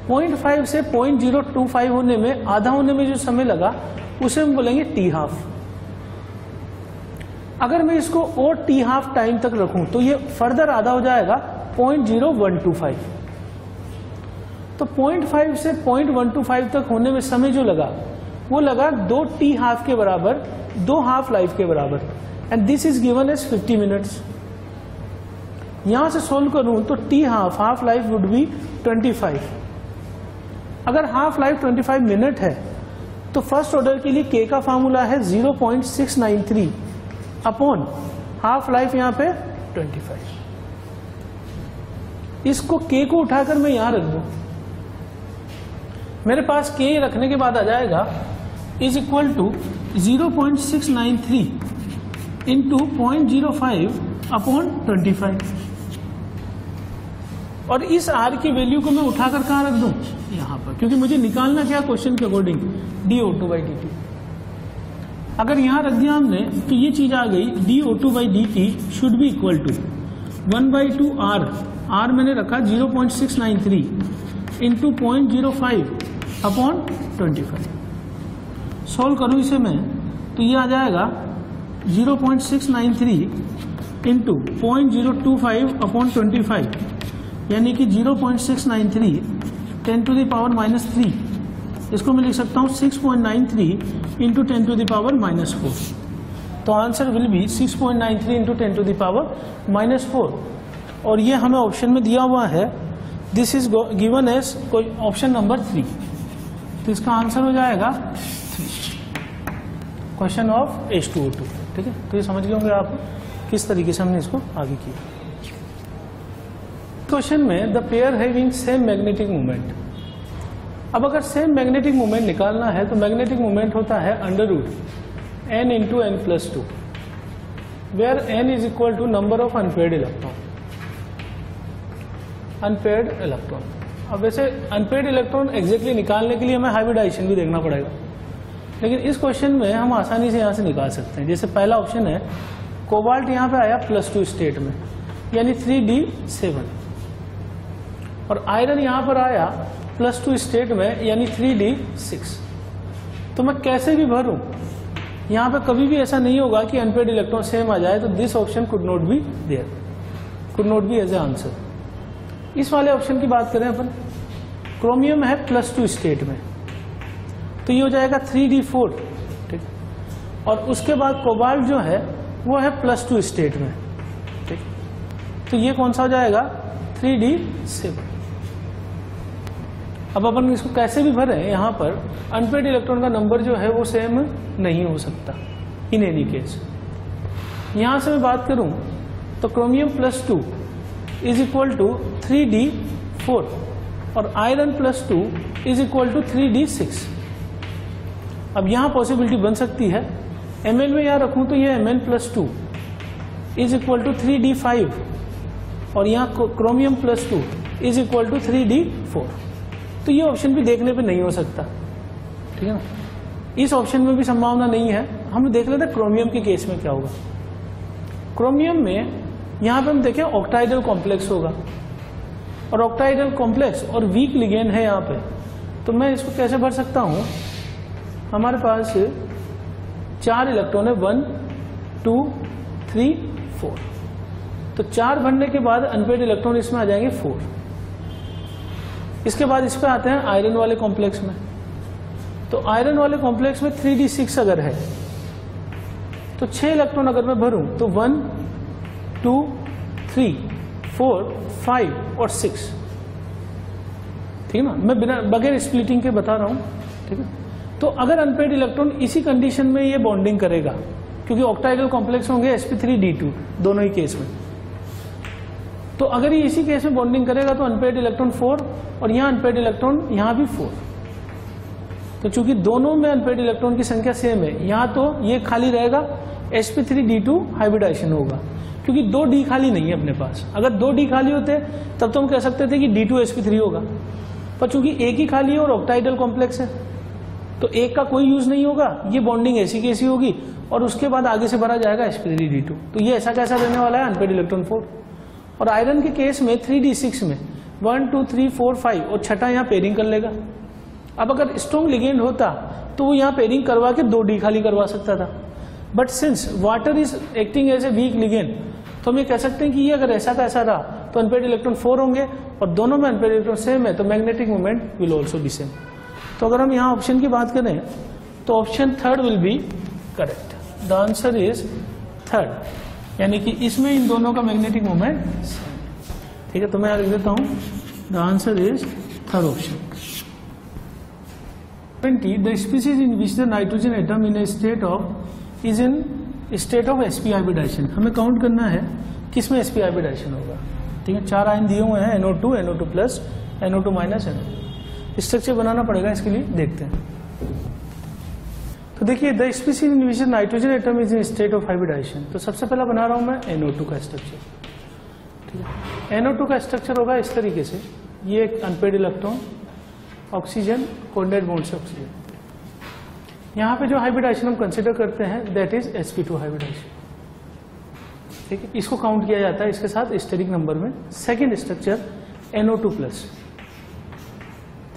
0.5 से 0.025 होने में, आधा होने में जो समय लगा उसे हम बोलेंगे टी हाफ। अगर मैं इसको और टी हाफ टाइम तक रखूं तो ये फर्दर आधा हो जाएगा 0.0125। तो 0.5 से 0.125 तक होने में समय जो लगा वो लगा 2 टी हाफ के बराबर, 2 हाफ लाइफ के बराबर, and this is given as 50 minutes. यहां से सोल्व करूं तो t half life would be 25। अगर हाफ लाइफ 25 मिनट है तो फर्स्ट ऑर्डर के लिए के का फार्मूला है 0.693 अपॉन हाफ लाइफ यहां पे 25। इसको के को उठाकर मैं यहां रख दूं, मेरे पास के रखने के बाद आ जाएगा is equal to 0.693 into 0.05 upon 25। और इस आर की वैल्यू को मैं उठाकर कहां रख दूं, यहां पर, क्योंकि मुझे निकालना क्या क्वेश्चन के अकॉर्डिंग dO2/dt। अगर यहां रख दिया हमने तो ये चीज आ गई dO2/dt should be equal to 1/2 R मैंने रखा 0.693 इंटू 0.05 अपॉन 25। सोल्व करूं इसे मैं तो ये आ जाएगा 0.693 इंटू 0.025 अपॉन 25, यानी कि 0.693 10⁻³ इसको मैं लिख सकता हूं 6.93 इंटू 10⁻⁻⁴। तो आंसर विल बी 6.93 इंटू 10⁻⁻⁴। और ये हमें ऑप्शन में दिया हुआ है, this is given as option number 3। तो इसका आंसर हो जाएगा 3, क्वेश्चन ऑफ H2O2। ठीक है, तो ये समझ गए होंगे आप किस तरीके से हमने इसको आगे किया। क्वेश्चन में the pair having same magnetic moment. अब अगर सेम मैग्नेटिक मोमेंट निकालना है तो मैग्नेटिक मोमेंट होता है √n into n+2, where n is equal to number of unpaired electron. अब वैसे अनपेयर्ड इलेक्ट्रॉन एग्जैक्टली निकालने के लिए हमें हाइब्रिडाइजेशन भी देखना पड़ेगा, लेकिन इस क्वेश्चन में हम आसानी से यहां से निकाल सकते हैं। जैसे पहला ऑप्शन है कोबाल्ट यहां पे आया +2 स्टेट में, यानी 3d7, और आयरन यहां पर आया +2 स्टेट में, यानी 3d6। तो मैं कैसे भी भरूं, यहां पे कभी भी ऐसा नहीं होगा कि अनपेयर्ड इलेक्ट्रॉन सेम आ जाए, तो this option could not be there, could not be as a answer. इस वाले ऑप्शन की बात करें अपन, क्रोमियम है +2 स्टेट में, तो ये हो जाएगा 3d4। ठीक, और उसके बाद कोबाल्ट जो है वो है +2 स्टेट में। ठीक, तो ये कौन सा हो जाएगा 3d7। अब अपन इसको कैसे भी भरें, यहां पर अनपेयर्ड इलेक्ट्रॉन का नंबर जो है वो सेम नहीं हो सकता इन एनी केस। यहां से मैं बात करूं तो chromium +2 is equal to 3d4 और iron +2 is equal to 3d6। अब यहां पॉसिबिलिटी बन सकती है, Mn में यहां रखूं तो ये Mn+2 is equal to 3d5 और यहां chromium +2 is equal to 3d4। तो ये ऑप्शन भी देखने पे नहीं हो सकता। ठीक है ना, इस ऑप्शन में भी संभावना नहीं है। हम देख लेते हैं क्रोमियम के केस में क्या होगा। क्रोमियम में यहां पे हम देखें ऑक्टाइडल कॉम्प्लेक्स होगा, और ऑक्टाइडल कॉम्प्लेक्स और वीक लिगेंड है यहाँ पे, तो मैं इसको कैसे भर सकता हूं, हमारे पास 4 इलेक्ट्रॉन है, 1 2 3 4, तो 4 भरने के बाद अनपेयर्ड इलेक्ट्रॉन इसमें आ जाएंगे 4। इसके बाद इस पे आते हैं आयरन वाले कॉम्प्लेक्स में, तो आयरन वाले कॉम्प्लेक्स में 3d6 अगर है तो 6 इलेक्ट्रॉन अगर मैं भरूं तो 1 2 3 4 5 और 6। ठीक है ना, मैं बिना बगैर स्प्लिटिंग के बता रहा हूं। ठीक है, तो अगर अनपेयर्ड इलेक्ट्रॉन इसी कंडीशन में ये बॉन्डिंग करेगा, क्योंकि ऑक्टाइडल कॉम्प्लेक्स होंगे sp3d2 दोनों ही केस में, तो अगर ये इसी केस में बॉन्डिंग करेगा तो अनपेयर्ड इलेक्ट्रॉन 4 और यहाँ अनपेयर्ड इलेक्ट्रॉन यहाँ भी 4। तो चूंकि दोनों में अनपेयर्ड इलेक्ट्रॉन की संख्या सेम है, यहाँ तो ये खाली रहेगा, sp3d2 हाइब्रिडाइजेशन होगा, क्योंकि 2 d खाली नहीं है अपने पास। अगर 2 d खाली होते तब तो हम कह सकते थे कि d2sp3 होगा, पर चूंकि एक ही खाली है और ऑक्टाइडल कॉम्प्लेक्स है तो एक का कोई यूज नहीं होगा, ये बॉन्डिंग ऐसी कैसी होगी, और उसके बाद आगे से भरा जाएगा sp3d2। तो ये ऐसा कैसा रहने वाला है अनपेयर्ड इलेक्ट्रॉन 4। और आयरन के केस में 3d6 में 1 2 3 4 5 और छठा यहाँ पेयरिंग कर लेगा। अब अगर स्ट्रॉन्ग लिगेंड होता तो वो यहाँ पेयरिंग करवा के 2 d खाली करवा सकता था, but since water is acting as a weak ligand तो हम ये कह सकते हैं कि ये अगर ऐसा का ऐसा रहा तो अनपेयर्ड इलेक्ट्रॉन 4 होंगे और दोनों में अनपेयर्ड इलेक्ट्रॉन सेम है तो magnetic moment will also be same. तो अगर हम यहाँ ऑप्शन की बात करें तो option third will be correct. The answer is third, यानी कि इसमें इन दोनों का मैग्नेटिक मोमेंट, ठीक है। तो मैं लिख देता हूं the answer is third option. 20 the species in which the nitrogen atom in state of is in state of sp hybridization. हमें काउंट करना है किस में sp हाइब्रिडाइजेशन होगा, ठीक है। 4 आयन दिए हुए हैं NO2 NO2 plus NO2 minus NO2। Structure बनाना पड़ेगा, इसके लिए देखते हैं। तो देखिए the species in which nitrogen atom is in state of hybridization, तो सबसे पहला बना रहा हूं मैं NO2 का स्ट्रक्चर, ठीक है। NO2 का स्ट्रक्चर होगा इस तरीके से, ये एक unpaired electron, oxygen, coordinate bond से ऑक्सीजन। यहाँ पे जो हाइब्रिडाइजेशन हम कंसीडर करते हैं दैट इज sp2 हाइब्रिडाइजेशन, ठीक है। इसको काउंट किया जाता है इसके साथ स्टेरिक नंबर में। सेकेंड स्ट्रक्चर NO2 प्लस,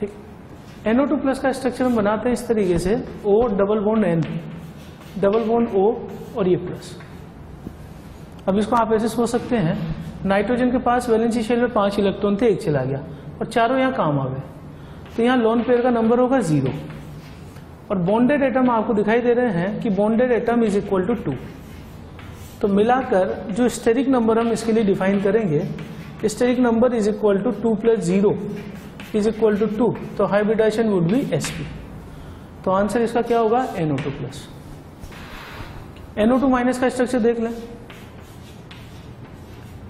ठीक। NO2 प्लस का स्ट्रक्चर हम बनाते हैं इस तरीके से, O double bond N double bond O और ये प्लस। अब इसको आप ऐसे सोच सकते हैं, नाइट्रोजन के पास वैलेंसी शेल में 5 इलेक्ट्रॉन थे, 1 चला गया और चारों यहाँ काम आ गए, तो यहाँ लोन पेयर का नंबर होगा 0 और बॉन्डेड एटम आपको दिखाई दे रहे हैं कि bonded atom is equal to 2। तो मिलाकर जो स्टेरिक नंबर हम इसके लिए डिफाइन करेंगे, steric number is equal to 2 plus 0 is equal to 2, तो हाइब्रिडाइजेशन वुड बी sp। तो आंसर इसका क्या होगा NO2 प्लस। NO2 माइनस का स्ट्रक्चर देख लें।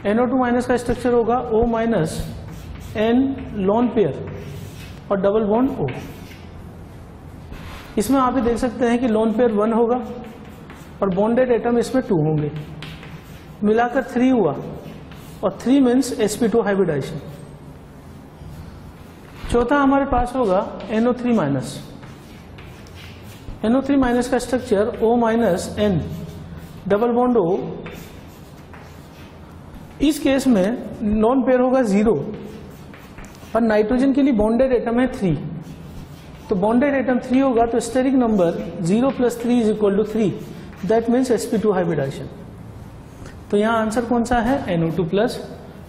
NO2 माइनस का स्ट्रक्चर होगा O minus N lone pair और डबल बॉन्ड O। इसमें आप ये देख सकते हैं कि लोन पेयर 1 होगा और बॉन्डेड एटम इसमें 2 होंगे, मिलाकर 3 हुआ और 3 मीन्स sp2 हाइब्रिडाइजेशन। चौथा हमारे पास होगा NO3 माइनस। NO3 माइनस का structure O minus N double bond O। इस केस में लोन पेयर होगा 0 और नाइट्रोजन के लिए बॉन्डेड एटम है 3, तो बॉन्डेड एटम 3 होगा तो steric number 0 plus 3 is equal to 3, that means sp2 hybridization. तो यहाँ आंसर कौन सा है NO2 प्लस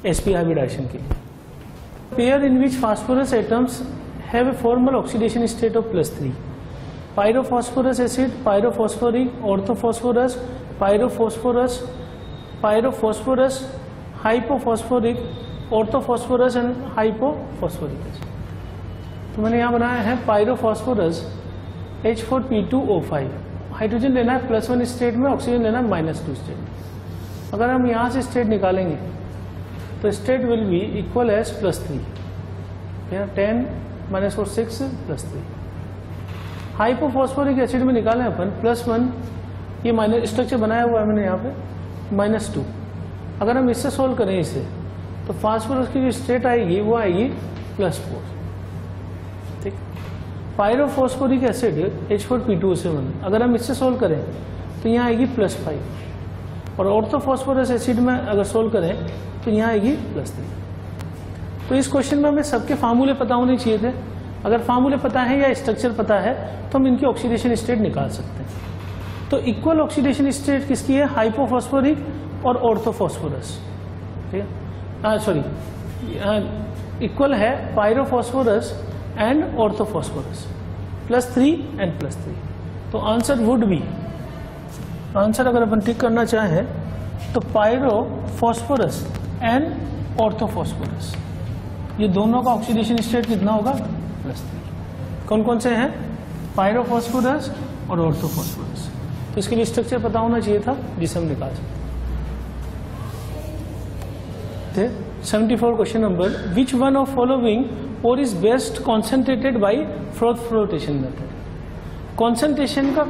sp हाइब्रिडाइजेशन के लिए। Pair in which phosphorus atoms have a formal oxidation state of +3, pyrophosphorous acid, pyrophosphoric, orthophosphorous, pyrophosphorous, pyrophosphorous, hypophosphoric, orthophosphorous and hypophosphoric acid. तो मैंने यहाँ बनाया है पायरोफॉस्फोरस H4P2O5। हाइड्रोजन लेना है +1 स्टेट में, ऑक्सीजन लेना है -2 स्टेट में। अगर हम यहाँ से स्टेट निकालेंगे तो state will be equal as +3, 10 - 4 6 +3। Hypophosphoric acid में निकालें अपन +1, ये माइनस स्ट्रक्चर बनाया हुआ है मैंने यहाँ पे -2। अगर हम इससे सोल्व करें इसे तो फास्फोरस की जो स्टेट आएगी वो आएगी +4, ठीक। पायरोफॉस्फोरिक एसिड H4P2O7, अगर हम इससे सोल्व करें तो यहाँ आएगी +5 और ऑर्थोफॉस्फोरस एसिड में अगर सोल्व करें तो यहाँ आएगी +3। तो इस क्वेश्चन में हमें सबके फार्मूले पता होने चाहिए थे। अगर फार्मूले पता है या स्ट्रक्चर पता है तो हम इनकी ऑक्सीडेशन स्टेट निकाल सकते हैं। तो इक्वल ऑक्सीडेशन स्टेट किसकी है, हाइपोफॉस्फोरिक और ऑर्थोफॉस्फोरस, ठीक है। सॉरी, इक्वल है पायरोफॉस्फोरस एंड ऑर्थोफॉस्फोरस, +3 एंड +3। तो आंसर वुड बी, आंसर अगर अपन टिक करना चाहें तो पायरोफॉस्फोरस एंड ऑर्थोफॉस्फोरस, ये दोनों का ऑक्सीडेशन स्टेट कितना होगा +3। कौन कौन से हैं, पायरोफॉस्फोरस और ऑर्थोफॉस्फोरस। तो इसके लिए स्ट्रक्चर पता होना चाहिए था जिसे हम निकाल सकते। 74 question number, which one of following ore is best concentrated by froth flotation method. Concentration का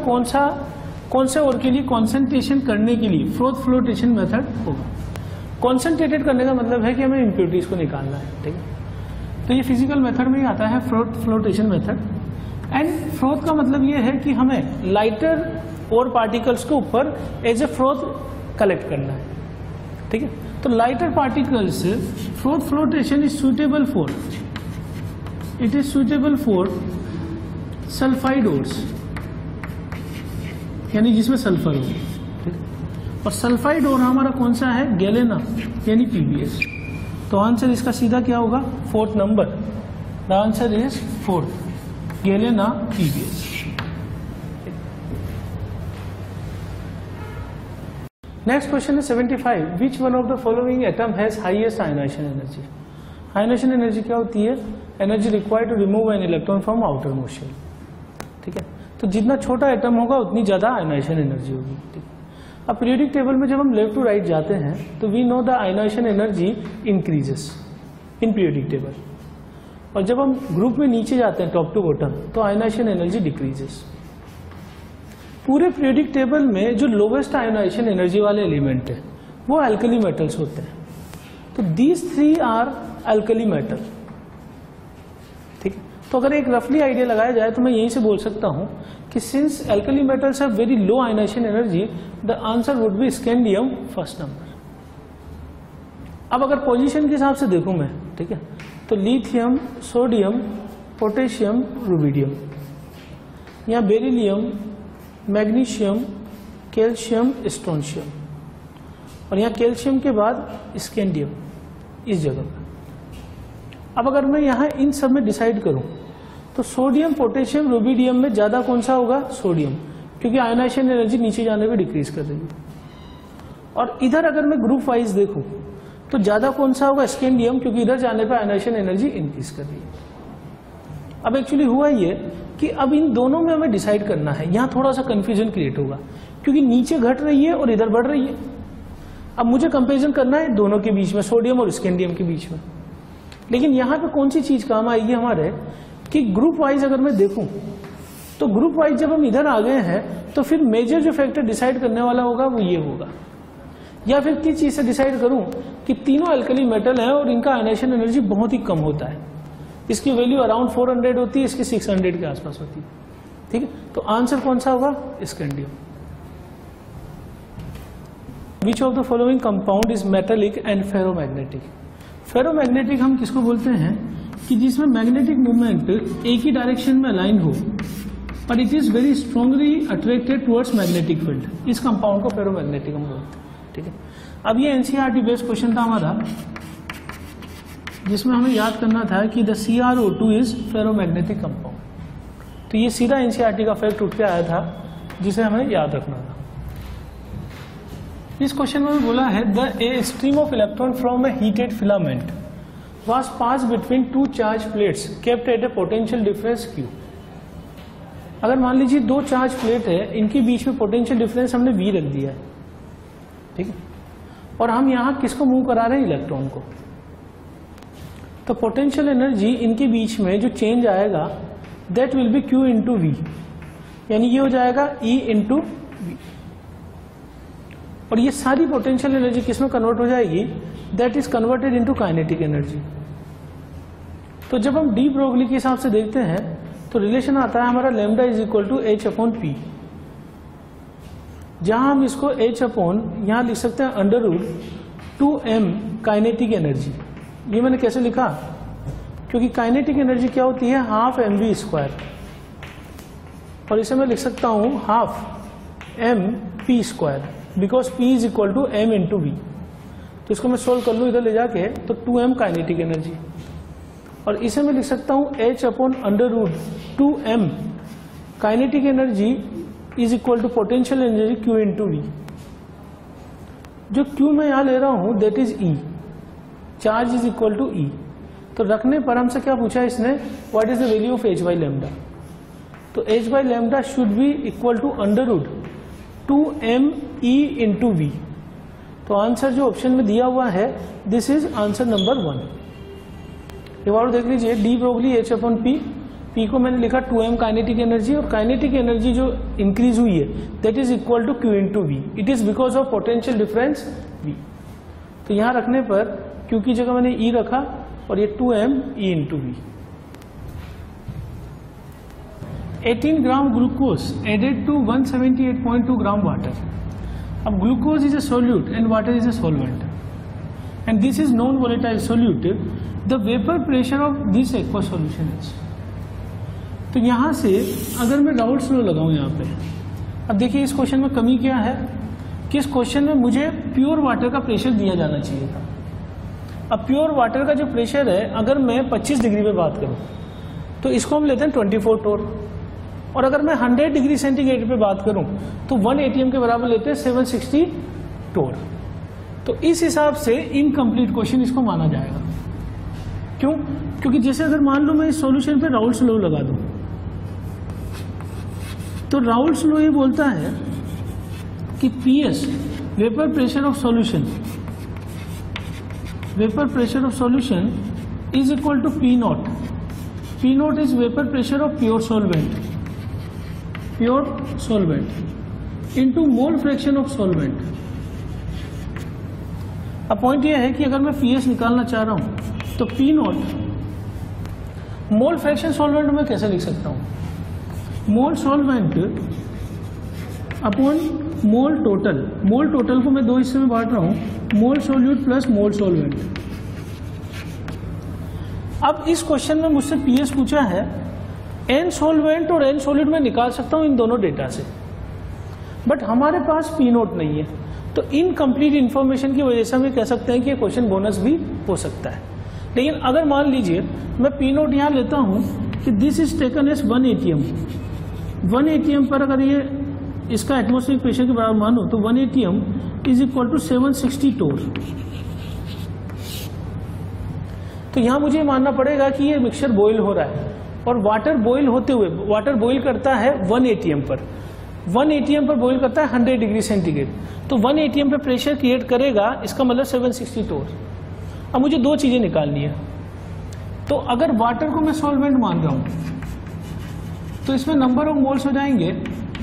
कौन से और के लिए कॉन्सेंट्रेशन करने के लिए फ्रोथ फ्लोटेशन मेथड होगा। कॉन्सेंट्रेटेड करने का मतलब है कि हमें इम्प्योरिटीज को निकालना है, ठीक है। तो ये फिजिकल मेथड में ही आता है froth flotation method. And froth का मतलब ये है कि हमें लाइटर और पार्टिकल्स के ऊपर एज ए फ्रोथ कलेक्ट करना है, ठीक है। तो lighter particles froth flotation is suitable for, it is suitable for sulphide ores, यानी जिसमें सल्फर हो, ठीक। और सल्फाइड ओर हमारा कौन सा है, गैलेना यानी PbS। तो आंसर इसका सीधा क्या होगा, fourth number. The answer is fourth, galena EBS। Next question है 75, which one of the following atom has highest ionization energy. Ionization energy क्या होती है, energy required to remove an electron from outer most shell. ठीक है, तो जितना छोटा atom होगा उतनी ज्यादा आयनाइजेशन एनर्जी होगी। ठीक है, अब पीरियोडिक टेबल में जब हम लेफ्ट टू राइट जाते हैं तो we know the ionization energy increases in periodic table, और जब हम ग्रुप में नीचे जाते हैं टॉप टू बॉटम तो आयनाइजेशन एनर्जी डिक्रीजेस। पूरे पीरियोडिक टेबल में जो लोवेस्ट आयनाइजेशन एनर्जी वाले एलिमेंट है वो अल्कली मेटल्स होते हैं, तो दीज 3 आर अल्कली मेटल। ठीक है, तो अगर एक रफली आइडिया लगाया जाए तो मैं यहीं से बोल सकता हूं कि since alkali metals have very low ionization energy, the answer would be scandium first number. अब अगर पोजीशन के हिसाब से देखूं मैं, ठीक है, तो लिथियम, सोडियम, पोटेशियम, रुबिडियम, यहाँ बेरिलियम, मैग्नीशियम, कैल्शियम, स्ट्रोंशियम, और यहाँ कैल्शियम के बाद स्कैंडियम इस जगह पर। अब अगर मैं यहाँ इन सब में डिसाइड करूं तो सोडियम, पोटेशियम, रुबिडियम में ज्यादा कौन सा होगा, सोडियम, क्योंकि आयनाइजेशन एनर्जी नीचे जाने पे डिक्रीज कर रही है। और इधर अगर मैं ग्रुप वाइज देखूं तो ज्यादा कौन सा होगा, स्कैंडियम, क्योंकि इधर जाने पे आयनाइजेशन एनर्जी इंक्रीज कर रही है। अब एक्चुअली हुआ ये कि अब इन दोनों में हमें डिसाइड करना है, यहां थोड़ा सा कंफ्यूजन क्रिएट होगा क्योंकि नीचे घट रही है और इधर बढ़ रही है। अब मुझे कंपेरिजन करना है दोनों के बीच में, सोडियम और स्कैंडियम के बीच में, लेकिन यहां पे कौन सी चीज काम आएगी हमारे कि ग्रुप वाइज अगर मैं देखूं तो ग्रुप वाइज जब हम इधर आ गए हैं तो फिर मेजर जो फैक्टर डिसाइड करने वाला होगा वो ये होगा। या फिर किस चीज से डिसाइड करूं कि तीनों अल्कली मेटल हैं और इनका आयनाइजेशन एनर्जी बहुत ही कम होता है, इसकी वैल्यू अराउंड 400 होती है, इसकी 600 के आसपास होती है। ठीक है, तो आंसर कौन सा होगा, scandium. Which of the following compound is metallic and ferromagnetic. Ferromagnetic हम किसको बोलते हैं कि जिसमें मैग्नेटिक मूवमेंट एक ही डायरेक्शन में अलाइन हो और it is very strongly attracted towards magnetic field, इस कंपाउंड को फेरोमैग्नेटिक हम बोलते हैं। ठीक है, अब ये एनसीईआरटी बेस्ड क्वेश्चन था हमारा, जिसमें हमें याद करना था कि the CrO2 is ferromagnetic compound. तो ये सीधा एनसीईआरटी का फैक्ट उठ के आया था जिसे हमें याद रखना था। इस क्वेश्चन में बोला है the a stream of electron from A heated filament was pass between 2 charge plates kept at A potential difference Q। अगर मान लीजिए 2 चार्ज प्लेट है, इनके बीच में पोटेंशियल डिफरेंस हमने V रख दिया है, ठीक है, और हम यहां किसको मूव करा रहे हैं, इलेक्ट्रॉन को। तो पोटेंशियल एनर्जी इनके बीच में जो चेंज आएगा that will be Q into V, यानी ये हो जाएगा E इंटू V, और ये सारी पोटेंशियल एनर्जी किसमें कन्वर्ट हो जाएगी, that is converted into kinetic energy. तो जब हम डी ब्रोगली के हिसाब से देखते हैं तो रिलेशन आता है हमारा lambda is equal to H upon P, जहां हम इसको H अपॉन यहां लिख सकते हैं under root 2m kinetic energy. ये मैंने कैसे लिखा, क्योंकि काइनेटिक एनर्जी क्या होती है, हाफ mv², और इसे मैं लिख सकता हूं half mp², because p is equal to m into v. तो इसको मैं सोल्व कर लूं इधर ले जाके, तो 2m काइनेटिक एनर्जी, और इसे मैं लिख सकता हूं H upon under root 2m kinetic energy is equal to potential energy Q into v. जो Q मैं यहां ले रहा हूं that is E, charge is equal to E। तो रखने पर हमसे क्या पूछा है इसने, what is the value of H by lambda. तो H by lambda should be equal to under root 2m E into v. तो आंसर जो ऑप्शन में दिया हुआ है दिस इज आंसर नंबर 1। ये वाला देख लीजिए, de Broglie H upon P, P को मैंने लिखा 2m काइनेटिक एनर्जी, और काइनेटिक एनर्जी जो इंक्रीज हुई है that is equal to Q into v, it is because of potential difference V। तो यहां रखने पर Q की जगह मैंने E रखा और ये 2m E into V. 18 gram glucose added to 178.2 gram water. अब glucose is a solute and water is a solvent, and this is non volatile solute. The vapour pressure of this aqua solution is. तो यहां से अगर मैं Raoult's law लगाऊं यहां पे, अब देखिए इस क्वेश्चन में कमी क्या है कि इस क्वेश्चन में मुझे प्योर वाटर का प्रेशर दिया जाना चाहिए था, अब प्योर वाटर का जो प्रेशर है, अगर मैं 25 डिग्री पे बात करूं तो इसको हम लेते हैं 24 टोर, और अगर मैं 100 डिग्री सेंटीग्रेड पे बात करूं तो 1 ATM के बराबर लेते हैं 760 टोर। तो इस हिसाब से इनकम्प्लीट क्वेश्चन इसको माना जाएगा। क्यों? क्योंकि जैसे अगर मान लो मैं इस सॉल्यूशन पे राउल्स लॉ लगा दूं, तो राउल्स लॉ ये बोलता है कि PS vapour pressure of solution, vapour pressure of solution is equal to P naught. P naught is vapour pressure of pure solvent, pure solvent into mole fraction of solvent. अब point यह है कि अगर मैं PS निकालना चाह रहा हूं तो P not, mole fraction solvent में कैसे लिख सकता हूं? मोल सॉल्वेंट अपॉन मोल टोटल। मोल टोटल को मैं दो हिस्से में बांट रहा हूं, मोल सोल्यूट प्लस मोल सॉल्वेंट। अब इस क्वेश्चन में मुझसे PS पूछा है, N सॉल्वेंट और N सॉल्यूट में निकाल सकता हूं इन दोनों डेटा से, बट हमारे पास P नोट नहीं है। तो इनकम्प्लीट इंफॉर्मेशन की वजह से हम ये कह सकते हैं कि ये क्वेश्चन बोनस भी हो सकता है। लेकिन अगर मान लीजिए मैं P नोट यहाँ लेता हूँ कि this is taken as 1 ATM, 1 ATM पर अगर ये इसका एटमॉस्फेरिक प्रेशर के बराबर मानो तो 1 ATM इज इक्वल टू 760 टोर। तो यहाँ मुझे मानना पड़ेगा कि ये मिक्सचर बॉईल हो रहा है, और वाटर बॉईल होते हुए, वाटर बॉईल करता है 1 ATM पर, 1 ATM पर बॉईल करता है 100 डिग्री सेंटीग्रेड, तो 1 ATM पर प्रेशर क्रिएट करेगा, इसका मतलब 760 टोर। अब मुझे दो चीजें निकालनी है। तो अगर वाटर को मैं सॉल्वेंट मान रहा हूं तो इसमें नंबर ऑफ मोल्स हो जाएंगे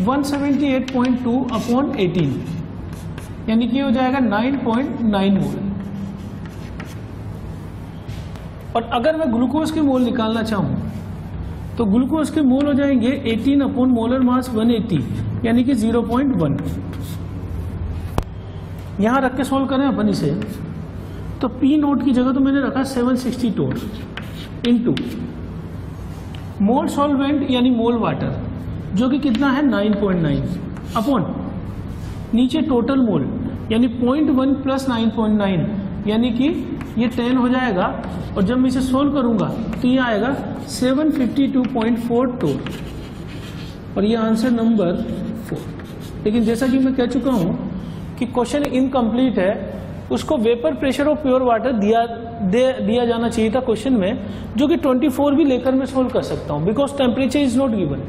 178.2 अपॉन 18, यानी कि हो जाएगा 9.9 मोल। और अगर मैं ग्लूकोज के मोल निकालना चाहूं तो ग्लूकोज के मोल हो जाएंगे 18 अपॉन मोलर मास 180, यानी कि 0.1। यहां रख के सोल्व करें अपन इसे, तो P नोट की जगह तो मैंने रखा 760 टोर इनटू मोल सॉल्वेंट यानी मोल वाटर जो कि कितना है 9.9 अपॉन नीचे टोटल मोल यानी 0.1 प्लस 9.9 यानी कि ये 10 हो जाएगा, और जब मैं इसे सोल्व करूंगा तो ये आएगा 752.4 टोर, और ये आंसर नंबर 4। लेकिन जैसा कि मैं कह चुका हूं कि क्वेश्चन इनकम्प्लीट है, उसको vapour pressure of pure water दिया जाना चाहिए था क्वेश्चन में, जो कि 24 भी लेकर मैं सोल्व कर सकता हूं, because temperature is not given.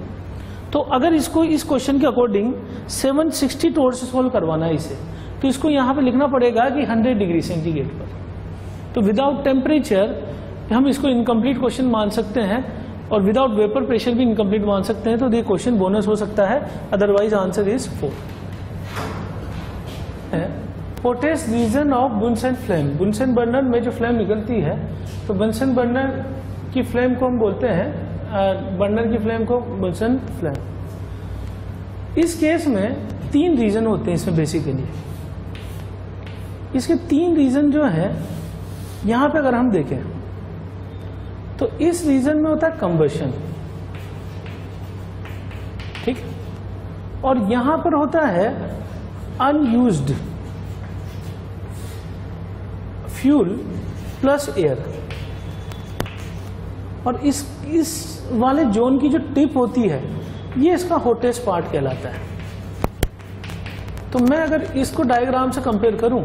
तो अगर इसको इस क्वेश्चन के अकॉर्डिंग 760 टोर से सोल्व करवाना है इसे, तो इसको यहां पे लिखना पड़ेगा कि 100 डिग्री सेंटीग्रेड पर। तो विदाउट टेम्परेचर हम इसको इनकम्प्लीट क्वेश्चन मान सकते हैं, और विदाउट वेपर प्रेशर भी इनकम्प्लीट मान सकते हैं। तो ये क्वेश्चन बोनस हो सकता है, otherwise answer is 4। Hottest region of Bunsen flame, Bunsen burner में जो फ्लेम निकलती है, तो बुनसन बर्नर की फ्लेम को हम बोलते हैं, बर्नर की फ्लेम को बुनसन फ्लेम। इस केस में 3 रीजन होते हैं इसमें बेसिकली। इसके 3 रीजन जो है यहां पे अगर हम देखें तो इस रीजन में होता है कंबशन, ठीक, और यहां पर होता है अनयूज्ड फ्यूल प्लस एयर, और इस वाले जोन की जो टिप होती है ये इसका हॉटेस्ट पार्ट कहलाता है। तो मैं अगर इसको डायग्राम से कंपेयर करूं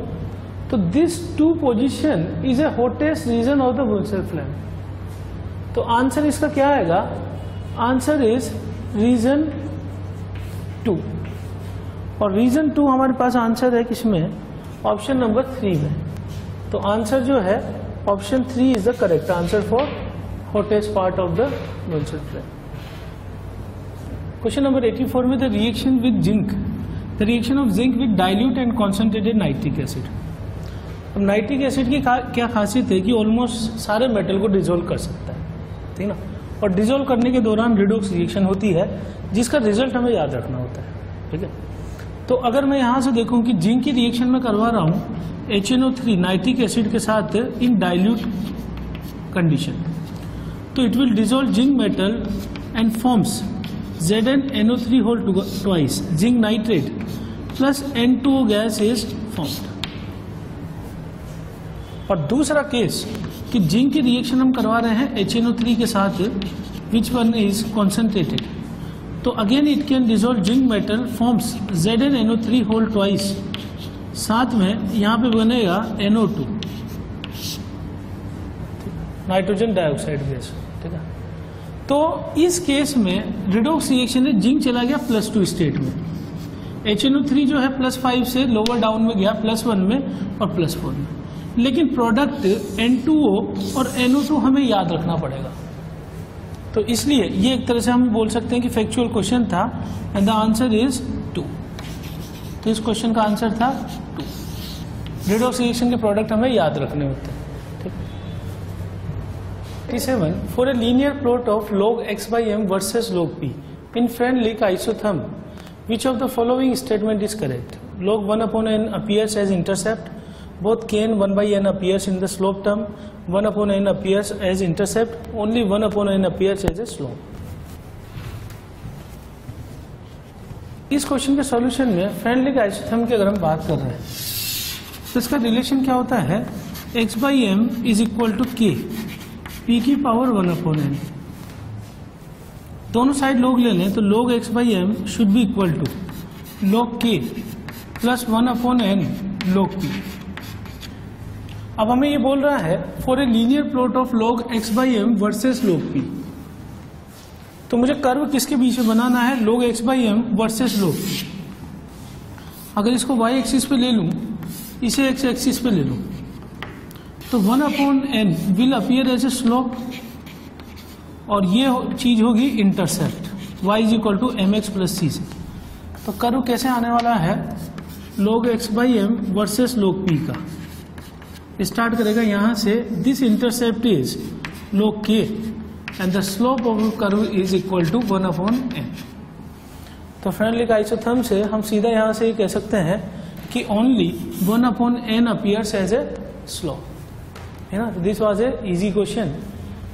तो this 2 position is a hottest region of the Bunsen flame. तो आंसर इसका क्या आएगा? आंसर इज रीजन 2, और रीजन 2 हमारे पास आंसर है किसमें? ऑप्शन नंबर 3 में। तो आंसर जो है option 3 is the correct answer for hottest part of the Bunsen flame. Question number 84 में the reaction with zinc, the reaction of zinc with dilute and concentrated nitric acid. अब nitric acid की क्या खासियत है कि almost सारे metal को dissolve कर सकता है, ठीक ना, और डिसॉल्व करने के दौरान रिडॉक्स रिएक्शन होती है जिसका रिजल्ट हमें याद रखना होता है, ठीक है। तो अगर मैं यहां से देखूं कि जिंक की रिएक्शन में करवा रहा हूं HNO3 नाइट्रिक एसिड के साथ इन डाइल्यूट कंडीशन, तो it will dissolve zinc metal and forms ZnNO3 whole twice zinc nitrate plus N2O gas is formed. और दूसरा केस कि जिंक की रिएक्शन हम करवा रहे हैं HNO3 के साथ, विच वन इज कॉन्सेंट्रेटेड, तो again it can dissolve zinc metal forms ZnNO3 whole twice, साथ में यहाँ पे बनेगा NO2 नाइट्रोजन डाइऑक्साइड गैस, ठीक है। तो इस केस में रिडॉक्स रिएक्शन है, जिंक चला गया +2 स्टेट में, HNO3 जो है +5 से लोअर डाउन में गया +1 में और +4 में, लेकिन प्रोडक्ट N2O और NO2 हमें याद रखना पड़ेगा। तो इसलिए ये एक तरह से हम बोल सकते हैं कि फैक्चुअल क्वेश्चन था एंड द आंसर इज 2। तो इस क्वेश्चन का आंसर था 2। रिडॉक्स रिएक्शन के प्रोडक्ट हमें याद रखने होते हैं, ठीक। 37 for a linear plot of log x/m versus log p in Freundlich isotherm, which of the following statement is correct? Log 1/n appears as intercept, both k and 1/n appears in the slope term, 1/n appears as intercept, only 1/n appears as a slope. इस question के solution में Freundlich isotherm की अगर हम बात कर रहे हैं तो इसका रिलेशन क्या होता है, x/m is equal to k, p की पावर 1/n। दोनों साइड log ले लें तो log x/m should be equal to log k plus 1/n log p। अब हमें ये बोल रहा है for a linear plot of log x/m versus log p, तो मुझे कर्व किसके बीच में बनाना है, log x/m versus log p। अगर इसको y एक्सिस पे ले लूं, इसे x एक्सिस पे ले लूं, तो 1/n will appear as a slope और ये चीज होगी intercept, y is equal to mx plus c से। तो कर्व कैसे आने वाला है, log x/m versus log p का। स्टार्ट करेगा यहां से, this intercept is log k and the slope of curve is equal to 1/n। तो फ्रेंडलिक आइसोथर्म से हम सीधा यहां से कह सकते हैं कि only 1/n appears as a slope, है ना। This was a easy question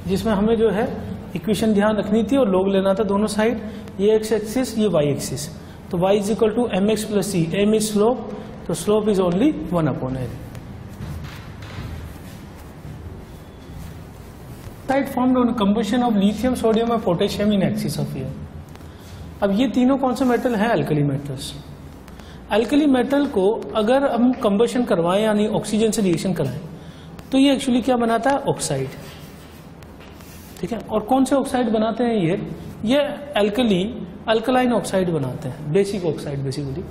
जिसमें हमें जो है इक्वेशन ध्यान रखनी थी और log लेना था दोनों साइड, ये x एक्सिस ये y एक्सिस। तो y is equal to mx plus c, m is slope, तो slope is only 1/n। Site formed on combustion of lithium, sodium और potassium in axis of air। अब ये तीनों कौन से मेटल हैं, अल्कली मेटल्स। अल्कली मेटल को अगर हम कंबशन करवाएं यानी ऑक्सीजन से रिएक्शन कराएं तो ये एक्चुअली क्या बनाता है, ऑक्साइड, ठीक है। और कौन से ऑक्साइड बनाते हैं ये अल्कलाइन ऑक्साइड बनाते हैं, बेसिक ऑक्साइड बेसिकली।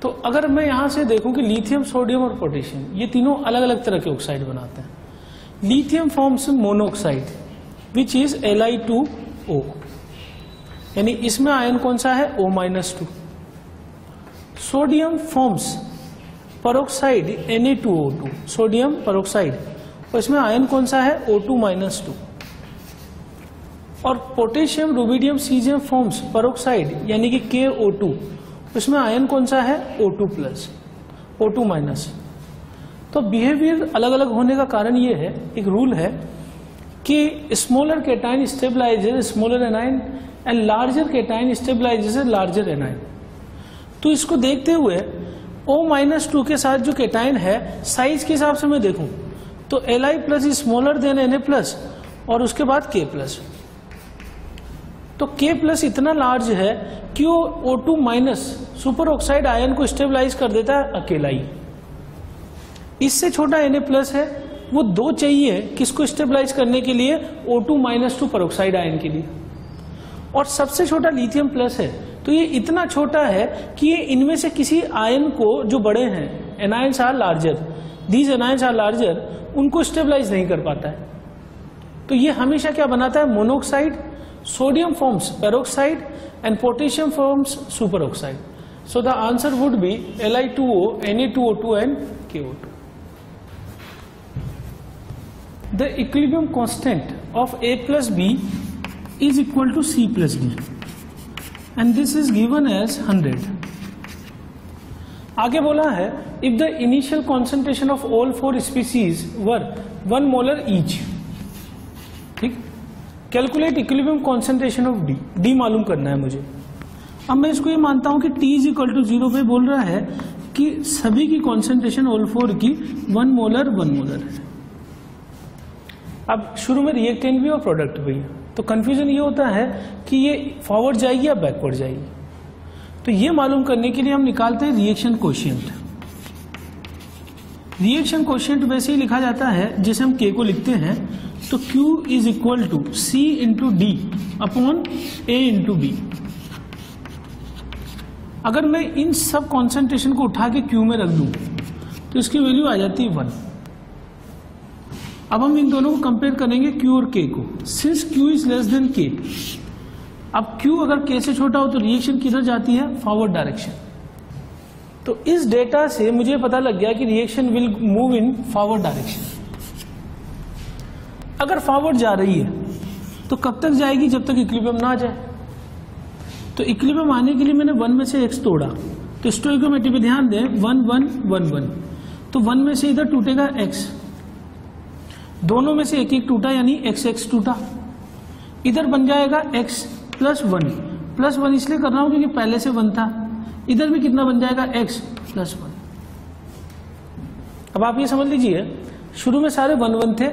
तो अगर मैं यहां से देखूं कि लिथियम, सोडियम और पोटेशियम ये तीनों अलग अलग तरह के ऑक्साइड बनाते हैं। Lithium forms monoxide which is Li2O, यानी इसमें आयन कौन सा है, O-2। Sodium forms peroxide Na2O2, sodium peroxide, और इसमें आयन कौन सा है, O2-2। और potassium, rubidium, caesium forms peroxide यानी कि KO2, इसमें आयन कौन सा है, O2+, O2-। तो बिहेवियर अलग अलग होने का कारण ये है, एक रूल है कि smaller cation stabilises smaller A9 and larger cation stabilises larger A9. तो इसको देखते हुए O-2 के साथ जो केटाइन है साइज के हिसाब से मैं देखूं तो Li+ is smaller than Na+ और उसके बाद K+। तो K+ इतना लार्ज है कि वो O2- सुपर ऑक्साइड आयन को स्टेबलाइज कर देता है अकेला ही। इससे छोटा Na+ है, वो 2 चाहिए किसको स्टेबलाइज करने के लिए, O2- पेरोक्साइड आयन के लिए। और सबसे छोटा लिथियम प्लस है, तो ये इतना छोटा है कि ये इनमें से किसी आयन को, जो बड़े हैं anions are larger, these anions are larger, उनको स्टेबलाइज नहीं कर पाता है। तो ये हमेशा क्या बनाता है, monoxide. Sodium forms peroxide and potassium forms super oxide. So the answer would B Li2O, Na2O2 and KO2। The equilibrium constant of A plus B is equal to C plus D and this is given as 100. आगे बोला है if the initial concentration of all 4 species were 1 molar each, ठीक, calculate equilibrium concentration of D, D मालूम करना है मुझे। अब मैं इसको ये मानता हूं कि T इज इक्वल टू 0 पे बोल रहा है कि सभी की कॉन्सेंट्रेशन ऑल फोर की 1 मोलर 1 मोलर है। अब शुरू में रिएक्टेंट भी और प्रोडक्ट भी है, तो कंफ्यूजन ये होता है कि ये फॉरवर्ड जाएगी या बैकवर्ड जाएगी। तो ये मालूम करने के लिए हम निकालते हैं रिएक्शन कोशिएंट। रिएक्शन कोशिएंट वैसे ही लिखा जाता है जैसे हम K को लिखते हैं, तो Q is equal to C into D upon A into B. अगर मैं इन सब कॉन्सेंट्रेशन को उठा के Q में रख दूं तो इसकी वैल्यू आ जाती है 1। अब हम इन दोनों को कंपेयर करेंगे Q और K को। Since Q is less than K, अब Q अगर K से छोटा हो तो रिएक्शन किधर जाती है? Forward direction. तो इस डेटा से मुझे पता लग गया कि reaction will move in forward direction. अगर फॉरवर्ड जा रही है तो कब तक जाएगी? जब तक इक्विलिब्रियम ना जाए। तो इक्विलिब्रियम आने के लिए मैंने 1 में से x तोड़ा, तो स्टोइकियोमेट्री पे ध्यान दें, 1 1 1 1, तो 1 में से इधर टूटेगा x, दोनों में से एक एक टूटा यानी x x टूटा, इधर बन जाएगा x प्लस 1। प्लस 1 इसलिए कर रहा हूं क्योंकि पहले से 1 था। इधर भी कितना बन जाएगा? x plus 1। अब आप ये समझ लीजिए, शुरू में सारे 1 1 थे,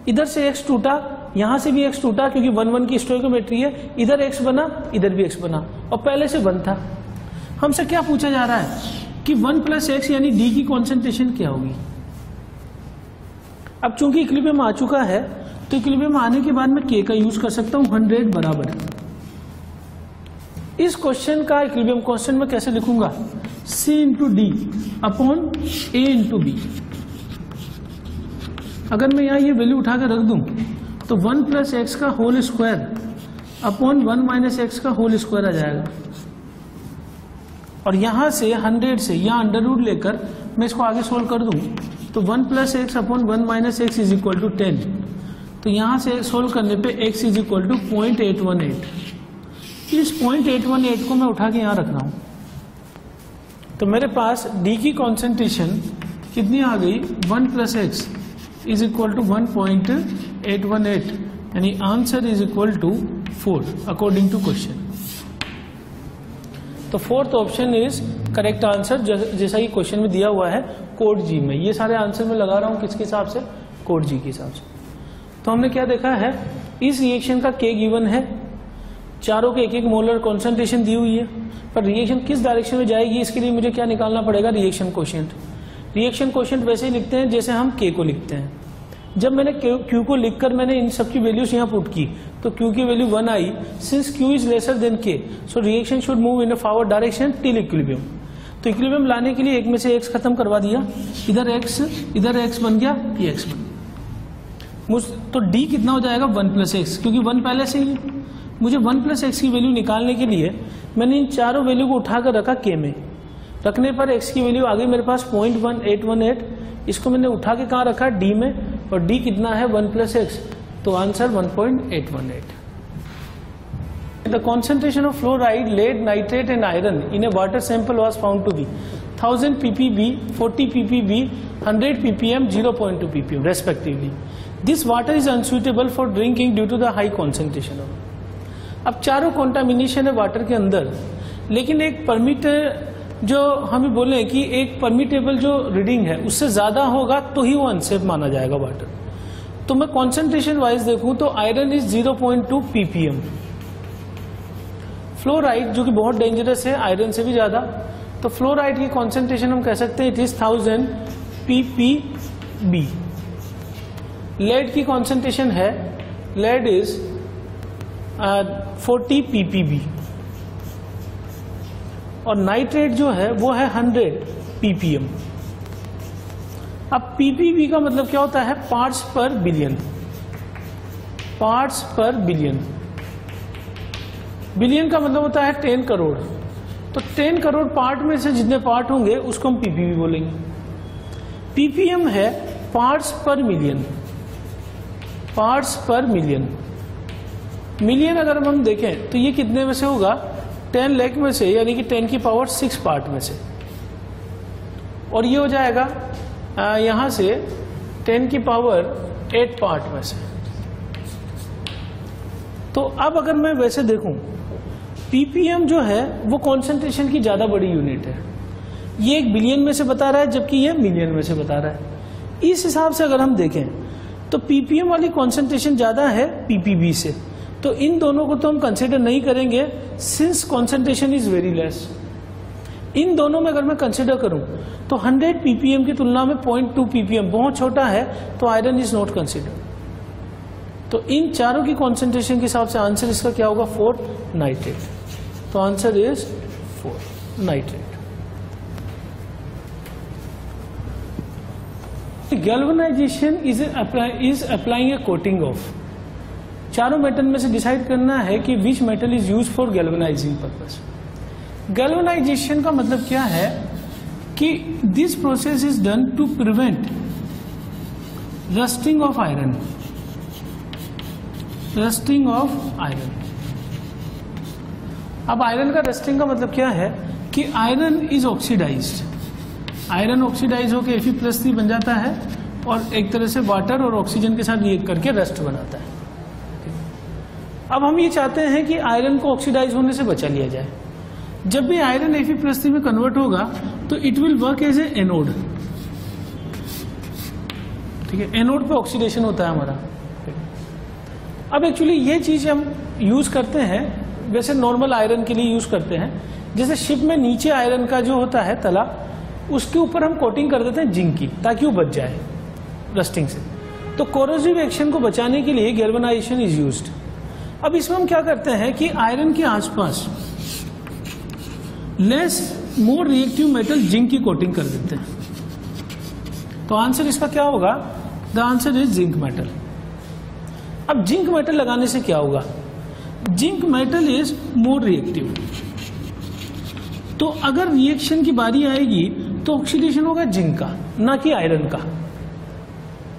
इधर से x टूटा, यहां से भी x टूटा क्योंकि 1 1 की स्टोइकियोमेट्री है, इधर x बना, इधर भी x बना, और पहले से 1 था। हमसे क्या पूछा जा रहा है कि 1 प्लस x यानी d की कॉन्सेंट्रेशन क्या होगी। अब चूंकि इक्विलिब्रियम आ चुका है तो इक्विलिब्रियम आने के बाद मैं k का यूज कर सकता हूं, 100 बराबर। इस क्वेश्चन का इक्विलिब्रियम कांस्टेंट मैं कैसे लिखूंगा? c into D upon a into B. अगर मैं यहां ये वैल्यू उठा कर रख दूं तो 1 प्लस एक्स का whole square upon 1 minus x का होल स्क्वायर आ जाएगा, और यहां से 100 से यहां अंडर रूट लेकर मैं इसको आगे सोल्व कर दूं तो 1 plus x upon 1 minus x is equal to 10। तो यहां से सोल्व करने पे x इज इक्वल टू 0.818। इस 0.818 को मैं उठा के यहां रख रहा हूं, तो मेरे पास d की कॉन्सेंट्रेशन कितनी आ गई? 1 plus X is equal to 1.818, यानी answer is equal to 4 according to question. तो fourth option is correct answer, जैसा कि क्वेश्चन में दिया हुआ है कोड जी में। ये सारे आंसर मैं लगा रहा हूं किसके हिसाब से? कोड जी के हिसाब से। तो हमने क्या देखा है, इस रिएक्शन का K गिवन है, चारों के एक एक मोलर कॉन्सेंट्रेशन दी हुई है, पर रिएक्शन किस डायरेक्शन में जाएगी इसके लिए मुझे क्या निकालना पड़ेगा? Reaction quotient. रिएक्शन कोशिएंट वैसे ही लिखते हैं जैसे हम K को लिखते हैं। जब मैंने Q को लिखकर मैंने इन सब की वैल्यूज यहाँ पुट की तो Q की value 1 I. Since Q is lesser than K, so reaction should move in a forward direction till equilibrium. तो इक्विलिब्रियम लाने के लिए एक में से x खत्म करवा दिया, इधर x बन गया, ये x बन गया। तो D कितना हो जाएगा? 1 प्लस एक्स, क्योंकि 1 पहले से ही। मुझे 1 प्लस एक्स की वैल्यू निकालने के लिए मैंने इन चारों वैल्यू को उठाकर रखा K में। रखने पर x की वैल्यू आ गई मेरे पास 0.1818। इसको मैंने उठा के कहाँ रखा? D में, और D कितना है? 1 प्लस एक्स, तो answer 1.818। The concentration of fluoride, lead, nitrate and iron in a water sample was found to be 1000 ppb, 40 ppb, 100 ppm, 0.2 ppm respectively. This water is unsuitable for drinking due to the high concentration of. अब चारों contamination है water के अंदर, लेकिन एक permit जो हमें बोले कि एक परमिटेबल जो रीडिंग है उससे ज्यादा होगा तो ही वो अनसेफ माना जाएगा वाटर। तो मैं कॉन्सेंट्रेशन वाइज देखूं तो आयरन इज 0.2 ppm, फ्लोराइड जो कि बहुत डेंजरस है आयरन से भी ज्यादा, तो फ्लोराइड की कॉन्सेंट्रेशन हम कह सकते हैं इट इज 1000 ppb। लेड की कॉन्सेंट्रेशन है, लेड इज 40 ppb, और नाइट्रेट जो है वो है 100 ppm। अब ppb का मतलब क्या होता है? पार्ट्स पर बिलियन। पार्ट्स पर बिलियन, बिलियन का मतलब होता है 10 करोड़। तो 10 करोड़ पार्ट में से जितने पार्ट होंगे उसको हम ppb बोलेंगे। ppm है पार्ट्स पर मिलियन, पार्ट्स पर मिलियन। मिलियन अगर हम देखें तो ये कितने में से होगा? 10 लाख में से, यानी कि 10 की पावर 6 पार्ट में से, और ये हो जाएगा यहां से 10 की पावर 8 पार्ट में से। तो अब अगर मैं वैसे देखूं, ppm जो है वो कॉन्सेंट्रेशन की ज्यादा बड़ी यूनिट है। ये 1 बिलियन में से बता रहा है जबकि ये मिलियन में से बता रहा है। इस हिसाब से अगर हम देखें तो पीपीएम वाली कॉन्सेंट्रेशन ज्यादा है पीपीबी से, तो इन दोनों को तो हम कंसिडर नहीं करेंगे since concentration is very less. इन दोनों में अगर मैं कंसिडर करूं तो 100 पीपीएम की तुलना में 0.2 पीपीएम बहुत छोटा है, तो आयरन इज नॉट कंसिडर। तो इन चारों की कॉन्सेंट्रेशन के हिसाब से आंसर इसका क्या होगा? 4 नाइट्रेट। तो answer is 4 nitrate. Galvanisation is applying a coating of. चारों मेटल में से डिसाइड करना है कि which metal is use for galvanising purpose. Galvanisation का मतलब क्या है कि this process is done to prevent rusting of iron. Rusting of iron. अब आयरन का रस्टिंग का मतलब क्या है कि iron is oxidised. Iron oxidise होकर Fe+3 बन जाता है और एक तरह से वाटर और ऑक्सीजन के साथ रिएक्ट करके रस्ट बनाता है। अब हम ये चाहते हैं कि आयरन को ऑक्सीडाइज होने से बचा लिया जाए। जब भी आयरन Fe+3 में कन्वर्ट होगा तो it will work as a anode. ठीक है, एनोड पे ऑक्सीडेशन होता है हमारा। अब एक्चुअली ये चीज हम यूज करते हैं, वैसे नॉर्मल आयरन के लिए यूज करते हैं। जैसे शिप में नीचे आयरन का जो होता है तला, उसके ऊपर हम कोटिंग कर देते हैं जिंक की, ताकि वो बच जाए रस्टिंग से। तो कोरोसिव एक्शन को बचाने के लिए गैल्वेनाइजेशन इज यूज्ड। अब इसमें हम क्या करते हैं कि आयरन के आसपास less more reactive metal zinc की कोटिंग कर देते हैं। तो आंसर इसका क्या होगा? The answer is zinc metal. अब जिंक मेटल लगाने से क्या होगा? Zinc metal is more reactive. तो अगर रिएक्शन की बारी आएगी तो ऑक्सीडेशन होगा जिंक का, ना कि आयरन का।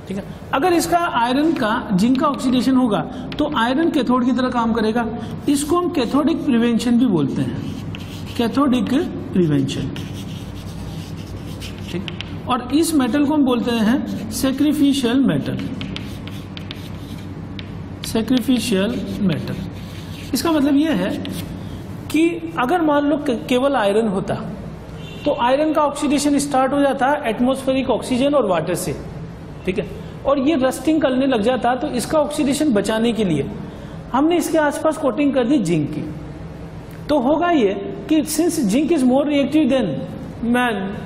ठीक है, अगर इसका आयरन का जिंक का ऑक्सीडेशन होगा तो आयरन कैथोड की तरह काम करेगा। इसको हम कैथोडिक प्रिवेंशन भी बोलते हैं, कैथोडिक प्रिवेंशन। ठीक, और इस मेटल को हम बोलते हैं सैक्रिफिशियल मेटल। Sacrificial metal. इसका मतलब यह है कि अगर मान लो केवल आयरन होता तो आयरन का ऑक्सीडेशन स्टार्ट हो जाता एटमॉस्फेरिक ऑक्सीजन और वाटर से। ठीक है, और ये रस्टिंग करने लग जाता, तो इसका ऑक्सीडेशन बचाने के लिए हमने इसके आसपास कोटिंग कर दी जिंक की। तो होगा ये कि since zinc is more reactive than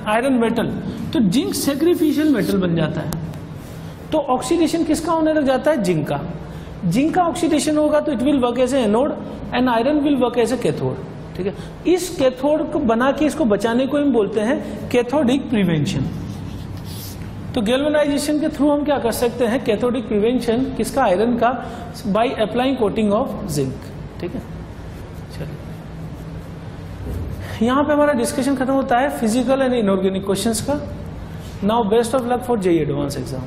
iron metal, तो जिंक सैक्रिफिशियल मेटल बन जाता है। तो ऑक्सीडेशन किसका होने लग जाता है? जिंक का। जिंक का ऑक्सीडेशन होगा तो it will work as a anode and iron will work as a cathode. ठीक है, इस कैथोड को बना के इसको बचाने को हम बोलते हैं कैथोडिक प्रिवेंशन। तो गैल्वेनाइजेशन के थ्रू हम क्या कर सकते हैं? कैथोडिक प्रिवेंशन किसका? आयरन का, by applying coating of zinc. ठीक है, चलिए यहां पे हमारा डिस्कशन खत्म होता है फिजिकल एंड इनऑर्गेनिक क्वेश्चंस का। Now best of luck for JEE advance exam.